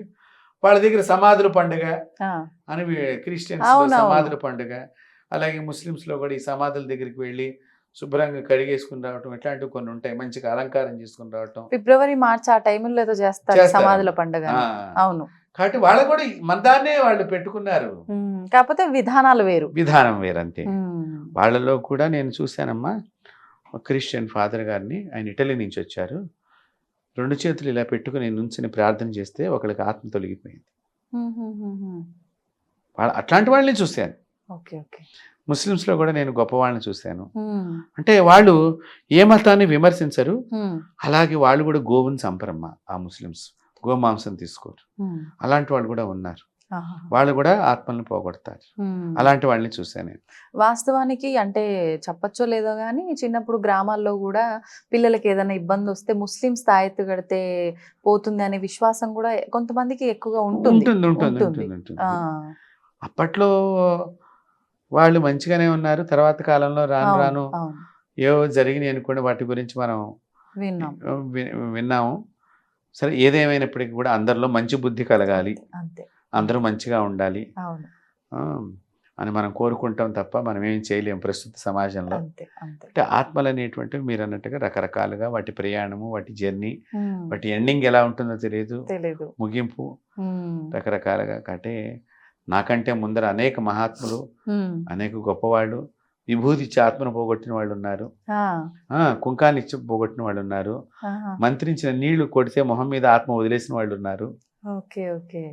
Speaker 3: వాళ్ళ దగ్గర సమాధుల పండుగ
Speaker 2: ఆ.
Speaker 3: అని, క్రిస్టియన్స్
Speaker 2: అవునవును.
Speaker 3: సమాధుల పండుగ, అలాగే ముస్లిమ్స్లో కూడా ఈ సమాధుల దగ్గరికి వెళ్ళి శుభ్రంగా కడిగేసుకుని రావటం, ఇట్లాంటివి కొన్ని ఉంటాయి. మంచిగా అలంకారం చేసుకుని రావటం.
Speaker 2: ఫిబ్రవరి మార్చి ఆ టైంలో ఏదో చేస్తారు
Speaker 3: చేస్తారు.
Speaker 2: సమాధుల పండుగ.
Speaker 3: ఆ,
Speaker 2: అవును.
Speaker 3: కాబట్టి వాళ్ళు కూడా మన దాన్నే వాళ్ళు పెట్టుకున్నారు.
Speaker 2: ఉమ్. కాకపోతే విధానాలు వేరు.
Speaker 3: విధానం వేరంతే.
Speaker 2: ఉమ్.
Speaker 3: వాళ్ళలో కూడా నేను చూశానమ్మా, ఒక క్రిస్టియన్ ఫాదర్ గారిని, ఆయన ఇటలీ నుంచి వచ్చారు. 2 చేతులు ఇలా పెట్టుకుని నుంచుని ప్రార్థన చేస్తే ఒకరికి ఆత్మ తొలగిపోయింది. అట్లాంటి వాళ్ళని చూశాను.
Speaker 2: Okay okay.
Speaker 3: ముస్లిమ్స్లో కూడా నేను గొప్ప వాళ్ళని చూశాను.
Speaker 2: ఉమ్.
Speaker 3: అంటే వాళ్ళు ఏ మతాన్ని విమర్శించరు,
Speaker 2: ఉమ్.
Speaker 3: అలాగే వాళ్ళు కూడా గోవుని చంపరమ్మా. ఆ ముస్లిమ్స్ గోమాంసం తీసుకోరు.
Speaker 2: ఉమ్.
Speaker 3: అలాంటి వాళ్ళు కూడా ఉన్నారు.
Speaker 2: ఆహా.
Speaker 3: వాళ్ళు కూడా ఆత్మలను పోగొడతారు.
Speaker 2: ఉమ్.
Speaker 3: అలాంటి వాళ్ళని చూశాను నేను.
Speaker 2: వాస్తవానికి అంటే చెప్పచ్చో లేదో కానీ చిన్నప్పుడు గ్రామాల్లో కూడా పిల్లలకి ఏదైనా ఇబ్బంది వస్తే ముస్లిమ్స్ తాయెత్తు కడితే పోతుంది అనే విశ్వాసం కూడా కొంతమందికి ఎక్కువగా ఉంటుంది.
Speaker 3: ఉంటుంది. అప్పట్లో వాళ్ళు మంచిగానే ఉన్నారు. తర్వాత కాలంలో రాను
Speaker 2: అవును,
Speaker 3: రాను
Speaker 2: అవును.
Speaker 3: ఏవో జరిగినాయి అనుకోండి, వాటి గురించి మనం
Speaker 2: విన్నాం.
Speaker 3: విన్నాము. సరే, ఏదేమైనప్పటికీ కూడా అందరిలో మంచి బుద్ధి కలగాలి,
Speaker 2: అంతే.
Speaker 3: అందరూ మంచిగా ఉండాలి
Speaker 2: అవును.
Speaker 3: అని మనం కోరుకుంటాం తప్ప మనం ఏం చేయలేము ప్రస్తుత సమాజంలో.
Speaker 2: అంతే అంతే.
Speaker 3: అంటే ఆత్మలు అనేటువంటివి మీరు అన్నట్టుగా రకరకాలుగా వాటి ప్రయాణము, వాటి జర్నీ,
Speaker 2: ఉమ్.
Speaker 3: వాటి ఎండింగ్ ఎలా ఉంటుందో తెలియదు,
Speaker 2: తెలీదు.
Speaker 3: ముగింపు
Speaker 2: ఉమ్.
Speaker 3: రకరకాలుగా. అంటే నాకంటే ముందర అనేక మహాత్ములు,
Speaker 2: ఉమ్.
Speaker 3: అనేక గొప్పవాళ్ళు విభూతి ఇచ్చి ఆత్మను పోగొట్టిన వాళ్ళు ఉన్నారు,
Speaker 2: ఆ.
Speaker 3: కుంకాన్ని ఇచ్చి పోగొట్టిన వాళ్ళు ఉన్నారు,
Speaker 2: ఆహా.
Speaker 3: మంత్రించిన నీళ్లు కొడితే మొహం మీద ఆత్మ వదిలేసిన వాళ్ళు ఉన్నారు,
Speaker 2: ఓకే ఓకే.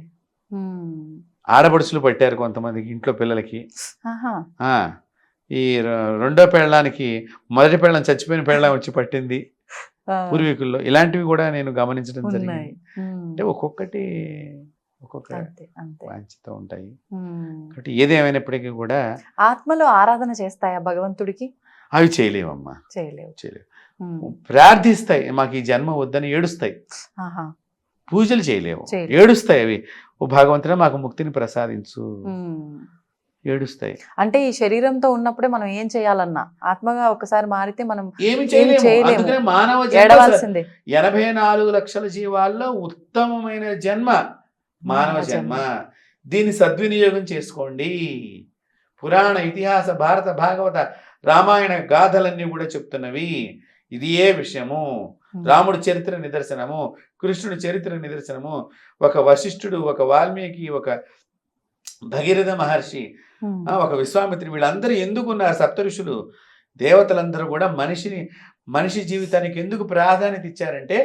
Speaker 2: ఉమ్.
Speaker 3: ఆడపడుచులు పట్టారు కొంతమందికి ఇంట్లో పిల్లలకి.
Speaker 2: ఆహా.
Speaker 3: ఈ రెండో పెళ్ళానికి మొదటి పెళ్ళం చచ్చిపోయిన పెళ్ళం వచ్చి పట్టింది
Speaker 2: ఆ.
Speaker 3: పూర్వీకుల్లో. ఇలాంటివి కూడా నేను గమనించడం
Speaker 2: ఉన్నాయి.
Speaker 3: జరిగింది.
Speaker 2: ఉమ్.
Speaker 3: అంటే ఒక్కొక్కటి ఒక్కొక్క
Speaker 2: అంతే అంతే.
Speaker 3: వాంఛతో ఉంటాయి.
Speaker 2: ఉమ్.
Speaker 3: కాబట్టి ఏదేమైనప్పటికీ కూడా
Speaker 2: ఆత్మలు ఆరాధన చేస్తాయా భగవంతుడికి?
Speaker 3: అవి చేయలేవమ్మా,
Speaker 2: చేయలేవు.
Speaker 3: చేయలేవు.
Speaker 2: ఉమ్.
Speaker 3: ప్రార్థిస్తాయి, మాకు ఈ జన్మ వద్దని ఏడుస్తాయి.
Speaker 2: ఆహా.
Speaker 3: పూజలు చేయలేవు,
Speaker 2: చేయలేవు.
Speaker 3: ఏడుస్తాయి. అవి ఓ భగవంతుడా మాకు ముక్తిని ప్రసాదించు,
Speaker 2: ఉమ్.
Speaker 3: ఏడుస్తాయి.
Speaker 2: అంటే ఈ శరీరంతో ఉన్నప్పుడే మనం ఏం చేయాలన్నా ఆత్మగా ఒకసారి మారితే మనం
Speaker 3: ఏమి
Speaker 2: చేయలేము.
Speaker 3: చేయలేము. అందుకనే మానవ జన్మ
Speaker 2: ఏడవాల్సిందే.
Speaker 3: 84 లక్షల జీవాల్లో ఉత్తమమైన జన్మ మానవ జన్మ. దీన్ని సద్వినియోగం చేసుకోండి. పురాణ, ఇతిహాస, భారత, భాగవత, రామాయణ గాథలన్నీ కూడా చెప్తున్నవి ఇది ఏ విషయము. రాముడి చరిత్ర నిదర్శనము, కృష్ణుడి చరిత్ర నిదర్శనము. ఒక వశిష్ఠుడు, ఒక వాల్మీకి, ఒక భగీరథ మహర్షి, ఒక విశ్వామిత్రుడు, వీళ్ళందరూ ఎందుకున్నారు? సప్త ఋషులు, దేవతలందరూ కూడా మనిషి జీవితానికి ఎందుకు ప్రాధాన్యత ఇచ్చారంటే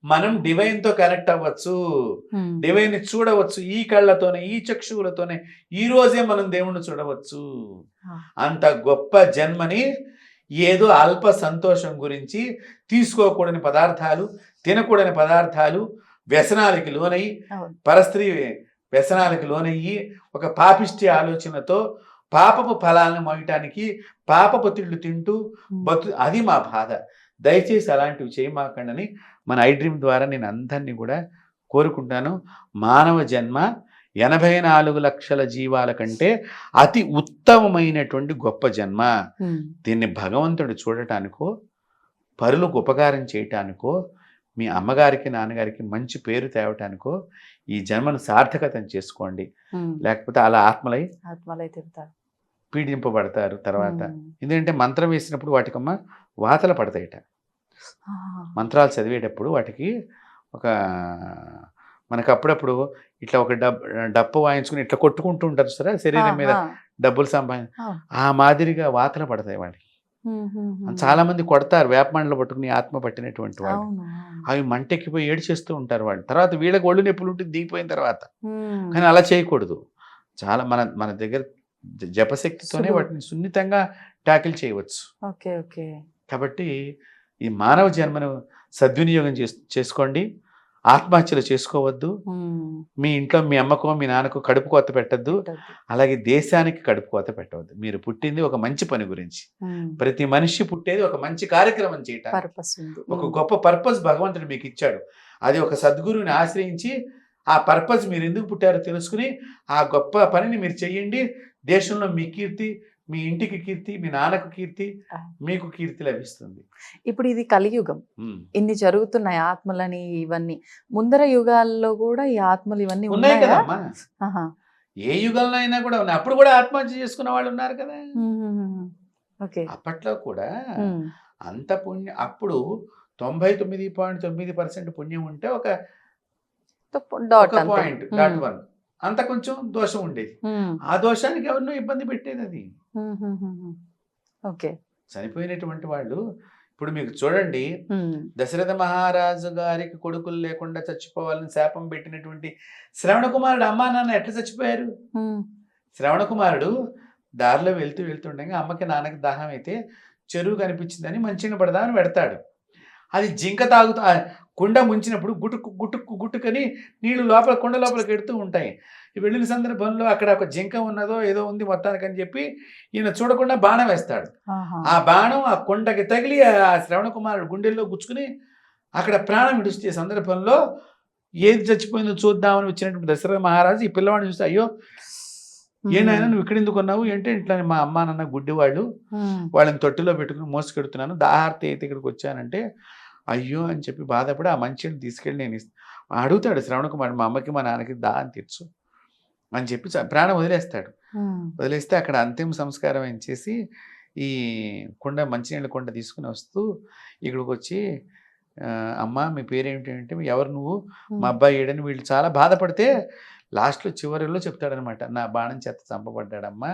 Speaker 3: మనం డివైన్తో కనెక్ట్ అవ్వచ్చు, డివైన్ని చూడవచ్చు. ఈ కళ్ళతోనే, ఈ చక్షువులతోనే ఈ రోజే మనం దేవుణ్ణి చూడవచ్చు. అంత గొప్ప జన్మని ఏదో అల్ప సంతోషం గురించి తీసుకోకూడని పదార్థాలు, తినకూడని పదార్థాలు, వ్యసనాలకి లోనయ్యి, పరస్త్రీ వ్యసనాలకు లోనయ్యి, ఒక పాపిష్టి ఆలోచనతో పాపపు ఫలాలను మోయటానికి పాపపు తిళ్ళు తింటూ అది మా బాధ. దయచేసి అలాంటివి చేయమాకండి మన ఐ డ్రీమ్ ద్వారా నేను అందరినీ కూడా కోరుకుంటాను. మానవ జన్మ 84 లక్షల జీవాల కంటే అతి ఉత్తమమైనటువంటి గొప్ప జన్మ. దీన్ని భగవంతుడు చూడటానికో, పరులకు ఉపకారం చేయటానికో, మీ అమ్మగారికి, నాన్నగారికి మంచి పేరు తేవటానికో ఈ జన్మను సార్థకతం చేసుకోండి. లేకపోతే అలా ఆత్మలై
Speaker 2: తిరుగుతారు.
Speaker 3: పీడింపబడతారు తర్వాత. ఎందుకంటే మంత్రం వేసినప్పుడు వాటికమ్మ వాతలు పడతాయిట. మంత్రాలు చదివేటప్పుడు వాటికి ఒక మనకు అప్పుడప్పుడు ఇట్లా ఒక డప్పు వాయించుకుని ఇట్లా కొట్టుకుంటూ ఉంటారు సరే శరీరం మీద డబ్బులు ఆ మాదిరిగా వాతలు పడతాయి వాటికి. చాలా మంది కొడతారు వేపమండలు పట్టుకుని ఆత్మ పట్టినటువంటి వాళ్ళు. అవి మంటెక్కిపోయి ఏడ్చేస్తూ ఉంటారు వాళ్ళు. తర్వాత వీళ్ళకి ఒళ్ళు నొప్పులు ఉంటుంది దిగిపోయిన తర్వాత. కానీ అలా చేయకూడదు. చాలా మన మన దగ్గర జపశక్తితోనే వాటిని సున్నితంగా ట్యాకిల్ చేయవచ్చు.
Speaker 2: Okay okay.
Speaker 3: కాబట్టి ఈ మానవ జన్మను సద్వినియోగం చేసుకోండి. ఆత్మహత్యలు చేసుకోవద్దు. మీ ఇంట్లో మీ అమ్మకో మీ నాన్నకో కడుపు కోత పెట్టద్దు. అలాగే దేశానికి కడుపు కోత పెట్టవద్దు. మీరు పుట్టింది ఒక మంచి పని గురించి. ప్రతి మనిషి పుట్టేది ఒక మంచి కార్యక్రమం చేయటానికి. ఒక గొప్ప పర్పస్ భగవంతుడు మీకు ఇచ్చాడు. అది ఒక సద్గురువుని ఆశ్రయించి ఆ పర్పస్ మీరు ఎందుకు పుట్టారో తెలుసుకుని ఆ గొప్ప పనిని మీరు చెయ్యండి. దేశంలో మీ కీర్తి, మీ ఇంటికి కీర్తి, మీ నాన్నకు కీర్తి, మీకు కీర్తి లభిస్తుంది.
Speaker 2: ఇప్పుడు ఇది కలియుగం, ఇన్ని జరుగుతున్నాయి ఆత్మలని ఇవన్నీ. ముందర యుగాల్లో కూడా ఈ ఆత్మలు ఇవన్నీ
Speaker 3: ఉన్నాయి కదమ్మా. ఏ యుగంలో అయినా కూడా ఉన్నాయి. అప్పుడు కూడా ఆత్మహత్య చేసుకున్న వాళ్ళు ఉన్నారు కదా. అప్పట్లో కూడా అంత పుణ్యం, అప్పుడు 99.9% పుణ్యం ఉంటే ఒక .1 అంత కొంచెం దోషం ఉండేది. ఆ దోషానికి ఎవరినో ఇబ్బంది పెట్టేది అది.
Speaker 2: ఓకే.
Speaker 3: చనిపోయినటువంటి వాళ్ళు ఇప్పుడు మీకు చూడండి, దశరథ మహారాజు గారికి కొడుకులు లేకుండా చచ్చిపోవాలని శాపం పెట్టినటువంటి శ్రవణ కుమారుడు అమ్మా నాన్న ఎట్లా చచ్చిపోయారు? శ్రవణ కుమారుడు దారిలో వెళ్తుండగా అమ్మకి నాన్నకి దాహం అయితే చెరువు కనిపించిందని మంచిగా పడదామని పెడతాడు. అది జింక తాగుతూ కుండ ముంచినప్పుడు గుట్టుకని నీళ్లు లోపల కుండ లోపలికి ఎడుతూ ఉంటాయి. వెళ్ళిన సందర్భంలో అక్కడ ఒక జింక ఉన్నదో ఏదో ఉంది మొత్తానికని చెప్పి ఈయన చూడకుండా బాణం వేస్తాడు. ఆ బాణం ఆ కుండకి తగిలి ఆ శ్రవణ కుమారుడు గుండెల్లో గుచ్చుకుని అక్కడ ప్రాణం విడిచే సందర్భంలో ఏది చచ్చిపోయిందో చూద్దామని వచ్చినటువంటి దశరథ మహారాజు ఈ పిల్లవాడిని చూస్తే, అయ్యో ఏనాయన నువ్వు ఇక్కడ ఎందుకు ఉన్నావు అంటే, ఇట్లా మా అమ్మ నాన్న గుడ్డివాళ్ళు, వాళ్ళని తొట్టిలో పెట్టుకుని మోసుకెడుతున్నాను, దాహార్తి అయితే ఇక్కడికి వచ్చానంటే, అయ్యో అని చెప్పి బాధపడి ఆ మంచిని తీసుకెళ్ళి నేను అడుగుతాడు శ్రవణ కుమారుడు, మా అమ్మకి మా నాన్నకి దాహం తీర్చు అని చెప్పి ప్రాణం వదిలేస్తాడు. వదిలేస్తే అక్కడ అంతిమ సంస్కారం ఏం చేసి ఈ కుండ మంచినీళ్ళ కుండ తీసుకుని వస్తూ ఇక్కడికి వచ్చి, అమ్మ మీ పేరేమిటి అంటే, ఎవరు నువ్వు, మా అబ్బాయి ఏడని వీళ్ళు చాలా బాధపడితే లాస్ట్లో చివరిలో చెప్తాడనమాట, నా బాణం చేత చంపబడ్డాడమ్మా,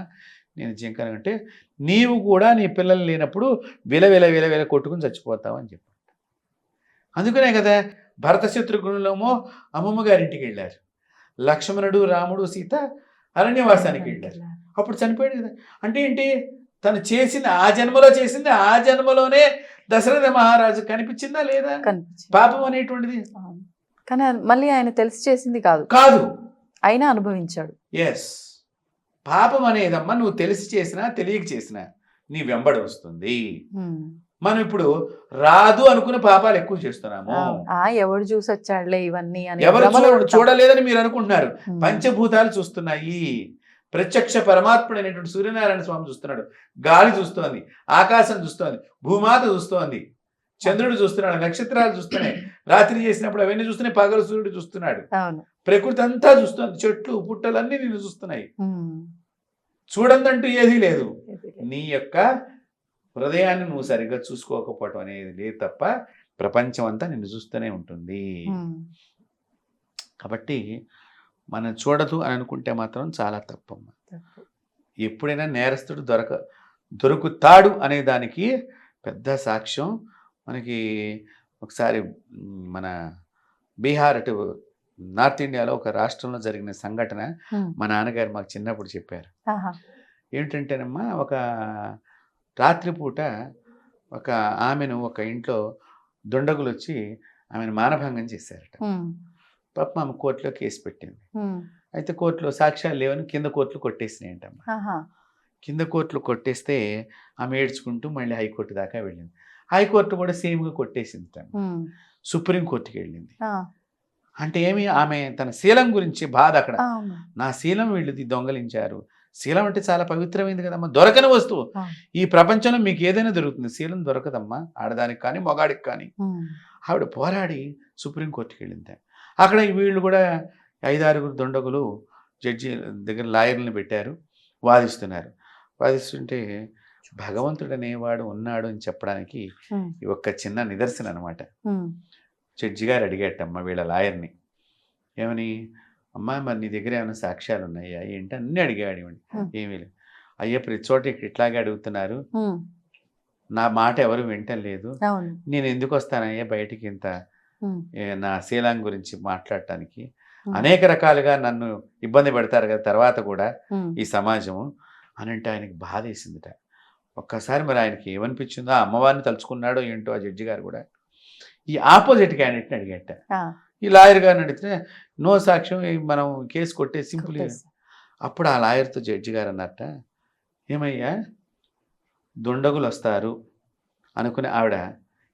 Speaker 3: నేను జింకను అంటే, నీవు కూడా నీ పిల్లలు లేనప్పుడు విల కొట్టుకుని చచ్చిపోతావు అని చెప్పి. అందుకనే కదా భరత శత్రుఘ్నులేమో అమ్మమ్మ గారింటికి వెళ్ళారు, లక్ష్మణుడు రాముడు సీత అరణ్యవాసానికి వెళ్ళారు, అప్పుడు చనిపోయాడు కదా. అంటే ఏంటి, తను చేసిన ఆ జన్మలో చేసింది ఆ జన్మలోనే దశరథ మహారాజు కనిపించిందా లేదా పాపం అనేటువంటిది?
Speaker 2: కానీ మళ్ళీ ఆయన తెలిసి చేసింది కాదు
Speaker 3: కాదు
Speaker 2: అయినా అనుభవించాడు.
Speaker 3: ఎస్, పాపం అనేదమ్మా నువ్వు తెలిసి చేసినా తెలియక చేసినా నీ వెంబడి వస్తుంది. మనం ఇప్పుడు రాదు అనుకున్న పాపాలు ఎక్కువ చేస్తున్నాము.
Speaker 2: ఎవడు చూసి వచ్చాడులే ఇవన్నీ అని,
Speaker 3: ఎవరు చూడలేదని మీరు అనుకుంటున్నారు. పంచభూతాలు చూస్తున్నాయి. ప్రత్యక్ష పరమాత్ముడు అనేటువంటి సూర్యనారాయణ స్వామి చూస్తున్నాడు, గాలి చూస్తోంది, ఆకాశం చూస్తోంది, భూమాత చూస్తోంది, చంద్రుడు చూస్తున్నాడు, నక్షత్రాలు చూస్తున్నాయి, రాత్రి చేసినప్పుడు అవన్నీ చూస్తున్నాయి, పగలు సూర్యుడు చూస్తున్నాడు, ప్రకృతి అంతా చూస్తుంది, చెట్లు పుట్టలన్నీ నిన్ను చూస్తున్నాయి. చూడందంటూ ఏదీ లేదు. నీ యొక్క హృదయాన్ని నువ్వు సరిగ్గా చూసుకోకపోవటం అనేది లేదు తప్ప ప్రపంచం అంతా నిన్ను చూస్తూనే ఉంటుంది. కాబట్టి మనం చూడదు అని అనుకుంటే మాత్రం చాలా తప్పమ్మ. ఎప్పుడైనా నేరస్తుడు దొరుకుతాడు అనే దానికి పెద్ద సాక్ష్యం మనకి ఒకసారి మన బీహార్ అటు నార్త్ ఇండియాలో ఒక రాష్ట్రంలో జరిగిన సంఘటన మా నాన్నగారు మాకు చిన్నప్పుడు చెప్పారు. ఏమిటంటేనమ్మా, ఒక రాత్రిపూట ఒక ఆమెను ఒక ఇంట్లో దుండగులు వచ్చి ఆమెను మానభంగం చేశారట. పాప ఆమె కోర్టులో కేసు పెట్టింది. అయితే కోర్టులో సాక్ష్యాలు లేవని కింద కోర్టులు కొట్టేసినాయంటమ్మా. కింద కోర్టులు కొట్టేస్తే ఆమె ఏడ్చుకుంటూ మళ్ళీ హైకోర్టు దాకా వెళ్ళింది. హైకోర్టు కూడా సేమ్గా కొట్టేసింది. సుప్రీంకోర్టుకి వెళ్ళింది. అంటే ఏమి, ఆమె తన శీలం గురించి బాధ. అక్కడ నా శీలం వీళ్ళు దొంగలించారు. శీలం అంటే చాలా పవిత్రమైంది కదమ్మా, దొరకని వస్తువు. ఈ ప్రపంచంలో మీకు ఏదైనా దొరుకుతుంది, శీలం దొరకదమ్మా, ఆడదానికి కానీ మొగాడికి కానీ. ఆవిడ పోరాడి సుప్రీంకోర్టుకి వెళ్ళింది. అక్కడ వీళ్ళు కూడా 5-6 దుండగులు జడ్జి దగ్గర లాయర్లను పెట్టారు, వాదిస్తున్నారు. వాదిస్తుంటే భగవంతుడు అనేవాడు ఉన్నాడు అని చెప్పడానికి ఈ ఒక్క చిన్న నిదర్శనం అనమాట. జడ్జి గారు అడిగేటమ్మ వీళ్ళ లాయర్ని, ఏమని, అమ్మా మరి నీ దగ్గర ఏమైనా సాక్ష్యాలు ఉన్నాయా ఏంటి అన్నీ అడిగాడు. ఏమీ లేదు. అయ్యా ప్రతి చోట ఇట్లాగే అడుగుతున్నారు, నా మాట ఎవరు వింటలేదు, నేను ఎందుకు వస్తానయ్యా బయటికి ఇంత నా శీలం గురించి మాట్లాడటానికి, అనేక రకాలుగా నన్ను ఇబ్బంది పెడతారు కదా తర్వాత కూడా ఈ సమాజము అని అంటే ఆయనకి బాధ వేసిందిట. ఒక్కసారి మరి ఆయనకి ఏమనిపించిందో, ఆ అమ్మవారిని తలుచుకున్నాడో ఏంటో ఆ జడ్జి గారు కూడా ఈ ఆపోజిట్ క్యాండిడేట్ని అడిగట. ఈ లాయర్ గారిని అడిగితే నో సాక్ష్యం, మనం కేసు కొట్టే సింపుల్. అప్పుడు ఆ లాయర్తో జడ్జి గారు అన్నట్ట, ఏమయ్యా దుండగులు వస్తారు అనుకుని ఆవిడ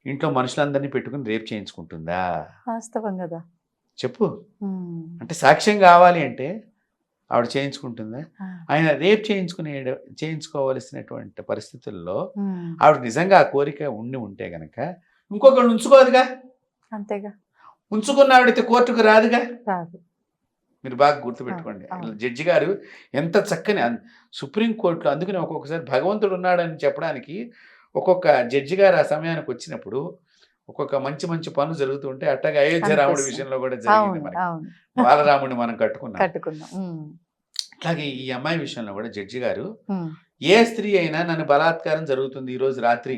Speaker 3: ఇంట్లో మనుషులందరినీ పెట్టుకుని రేప్ చేయించుకుంటుందా?
Speaker 2: వాస్తవం కదా,
Speaker 3: చెప్పు. అంటే సాక్ష్యం కావాలి అంటే ఆవిడ చేయించుకుంటుందా? ఆయన రేప్ చేయించుకోవలసినటువంటి పరిస్థితుల్లో ఆవిడ నిజంగా ఆ కోరిక ఉంటే గనక ఇంకొకళ్ళు ఉంచుకోదుగా.
Speaker 2: అంతేగా,
Speaker 3: ఉంచుకున్న ఆవిడైతే కోర్టుకు రాదుగా.
Speaker 2: రాదు.
Speaker 3: మీరు బాగా గుర్తుపెట్టుకోండి. జడ్జి గారు ఎంత చక్కని సుప్రీంకోర్టులో, అందుకని ఒక్కొక్కసారి భగవంతుడు ఉన్నాడని చెప్పడానికి ఒక్కొక్క జడ్జి గారు ఆ సమయానికి వచ్చినప్పుడు ఒక్కొక్క మంచి మంచి పనులు జరుగుతూ ఉంటే, అట్టగా అయోధ్య రాముడి విషయంలో కూడా జరిగింది. మనకి బాలరాముడిని మనం కట్టుకున్నాం. అట్లాగే ఈ అమ్మాయి విషయంలో కూడా జడ్జి గారు, ఏ స్త్రీ అయినా నన్ను బలాత్కారం జరుగుతుంది ఈ రోజు రాత్రి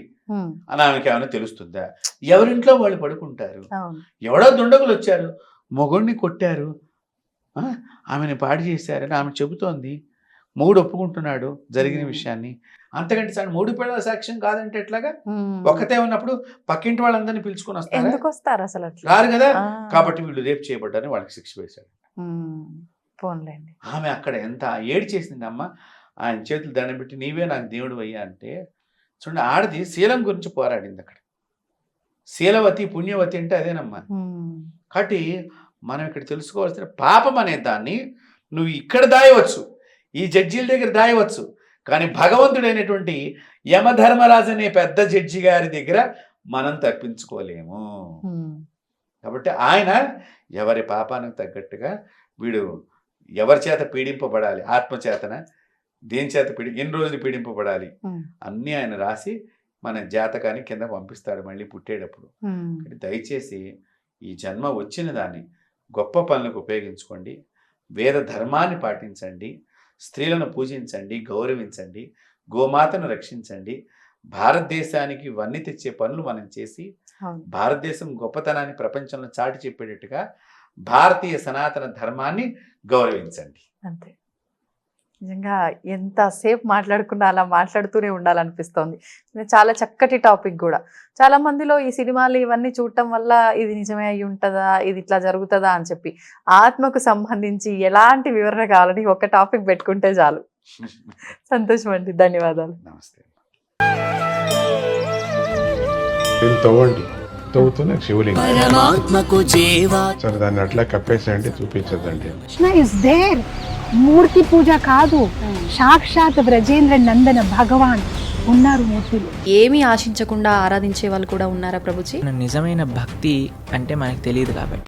Speaker 3: అని ఆమెకి ఏమైనా తెలుస్తుందా? ఎవరింట్లో వాళ్ళు పడుకుంటారు, ఎవడో దుండగులు వచ్చారు మొగుడిని కొట్టారు, ఆమెను పాడు చేశారని ఆమె చెబుతోంది. మూడు ఒప్పుకుంటున్నాడు జరిగిన విషయాన్ని. అంతకంటే సార్ మూడు పిల్లల సాక్ష్యం కాదంటే ఎట్లాగా? ఒకతే ఉన్నప్పుడు పక్కింటి వాళ్ళందరినీ పిలుచుకొని
Speaker 2: వస్తారు, అసలు
Speaker 3: రారు కదా. కాబట్టి వీళ్ళు రేపు చేయబడ్డారని వాళ్ళకి శిక్ష వేశాడు. ఆమె అక్కడ ఎంత ఏడు చేసింది అమ్మ, ఆయన చేతులు దండం పెట్టి నీవే నాకు దేవుడు అయ్యా అంటే. చూడండి, ఆడది శీలం గురించి పోరాడింది అక్కడ. శీలవతి పుణ్యవతి అంటే అదేనమ్మా. కాబట్టి మనం ఇక్కడ తెలుసుకోవాల్సిన పాపం అనే దాన్ని నువ్వు ఇక్కడ దాయవచ్చు, ఈ జడ్జీల దగ్గర దాయవచ్చు, కానీ భగవంతుడైనటువంటి యమధర్మరాజు అనే పెద్ద జడ్జి గారి దగ్గర మనం తప్పించుకోలేము. కాబట్టి ఆయన ఎవరి పాపానికి తగ్గట్టుగా వీడు ఎవరి చేత పీడింపబడాలి, ఆత్మచేతన దేని చేత ఎన్ని రోజులు పీడింపబడాలి అన్నీ ఆయన రాసి మన జాతకాన్ని కింద పంపిస్తాడు మళ్ళీ పుట్టేటప్పుడు. దయచేసి ఈ జన్మ వచ్చిన దాన్ని గొప్ప పనులకు ఉపయోగించుకోండి, వేద ధర్మాన్ని పాటించండి, స్త్రీలను పూజించండి, గౌరవించండి, గోమాతను రక్షించండి. భారతదేశానికి వన్నీ తెచ్చే పనులు మనం చేసి భారతదేశం గొప్పతనాన్ని ప్రపంచంలో చాటి చెప్పేటట్టుగా భారతీయ సనాతన ధర్మాన్ని గౌరవించండి.
Speaker 2: అంతే. నిజంగా ఎంతసేపు మాట్లాడుకున్నా అలా మాట్లాడుతూనే ఉండాలనిపిస్తోంది. చాలా చక్కటి టాపిక్ కూడా. చాలా మందిలో ఈ సినిమాలు ఇవన్నీ చూడటం వల్ల ఇది నిజమే అయి ఉంటుందా, ఇది ఇట్లా జరుగుతుందా అని చెప్పి ఆత్మకు సంబంధించి ఎలాంటి వివరణ కావాలని ఒక టాపిక్ పెట్టుకుంటే చాలు. సంతోషం అండి, ధన్యవాదాలు.
Speaker 3: నమస్తే.
Speaker 4: తవ్వండి, తవ్వుతూనే శివలింగం. సరే దాన్ని అట్లా కప్పేసేయండి, చూపించదండి.
Speaker 5: మూర్తి పూజ కాదు, సాక్షాత్ బ్రజేంద్ర నందన భగవాన్ ఉన్నారు మూర్తిలో.
Speaker 6: ఏమీ ఆశించకుండా ఆరాధించే వాళ్ళు కూడా ఉన్నారా ప్రభుజీ?
Speaker 7: నిజమైన భక్తి అంటే మనకు తెలియదు కాబట్టి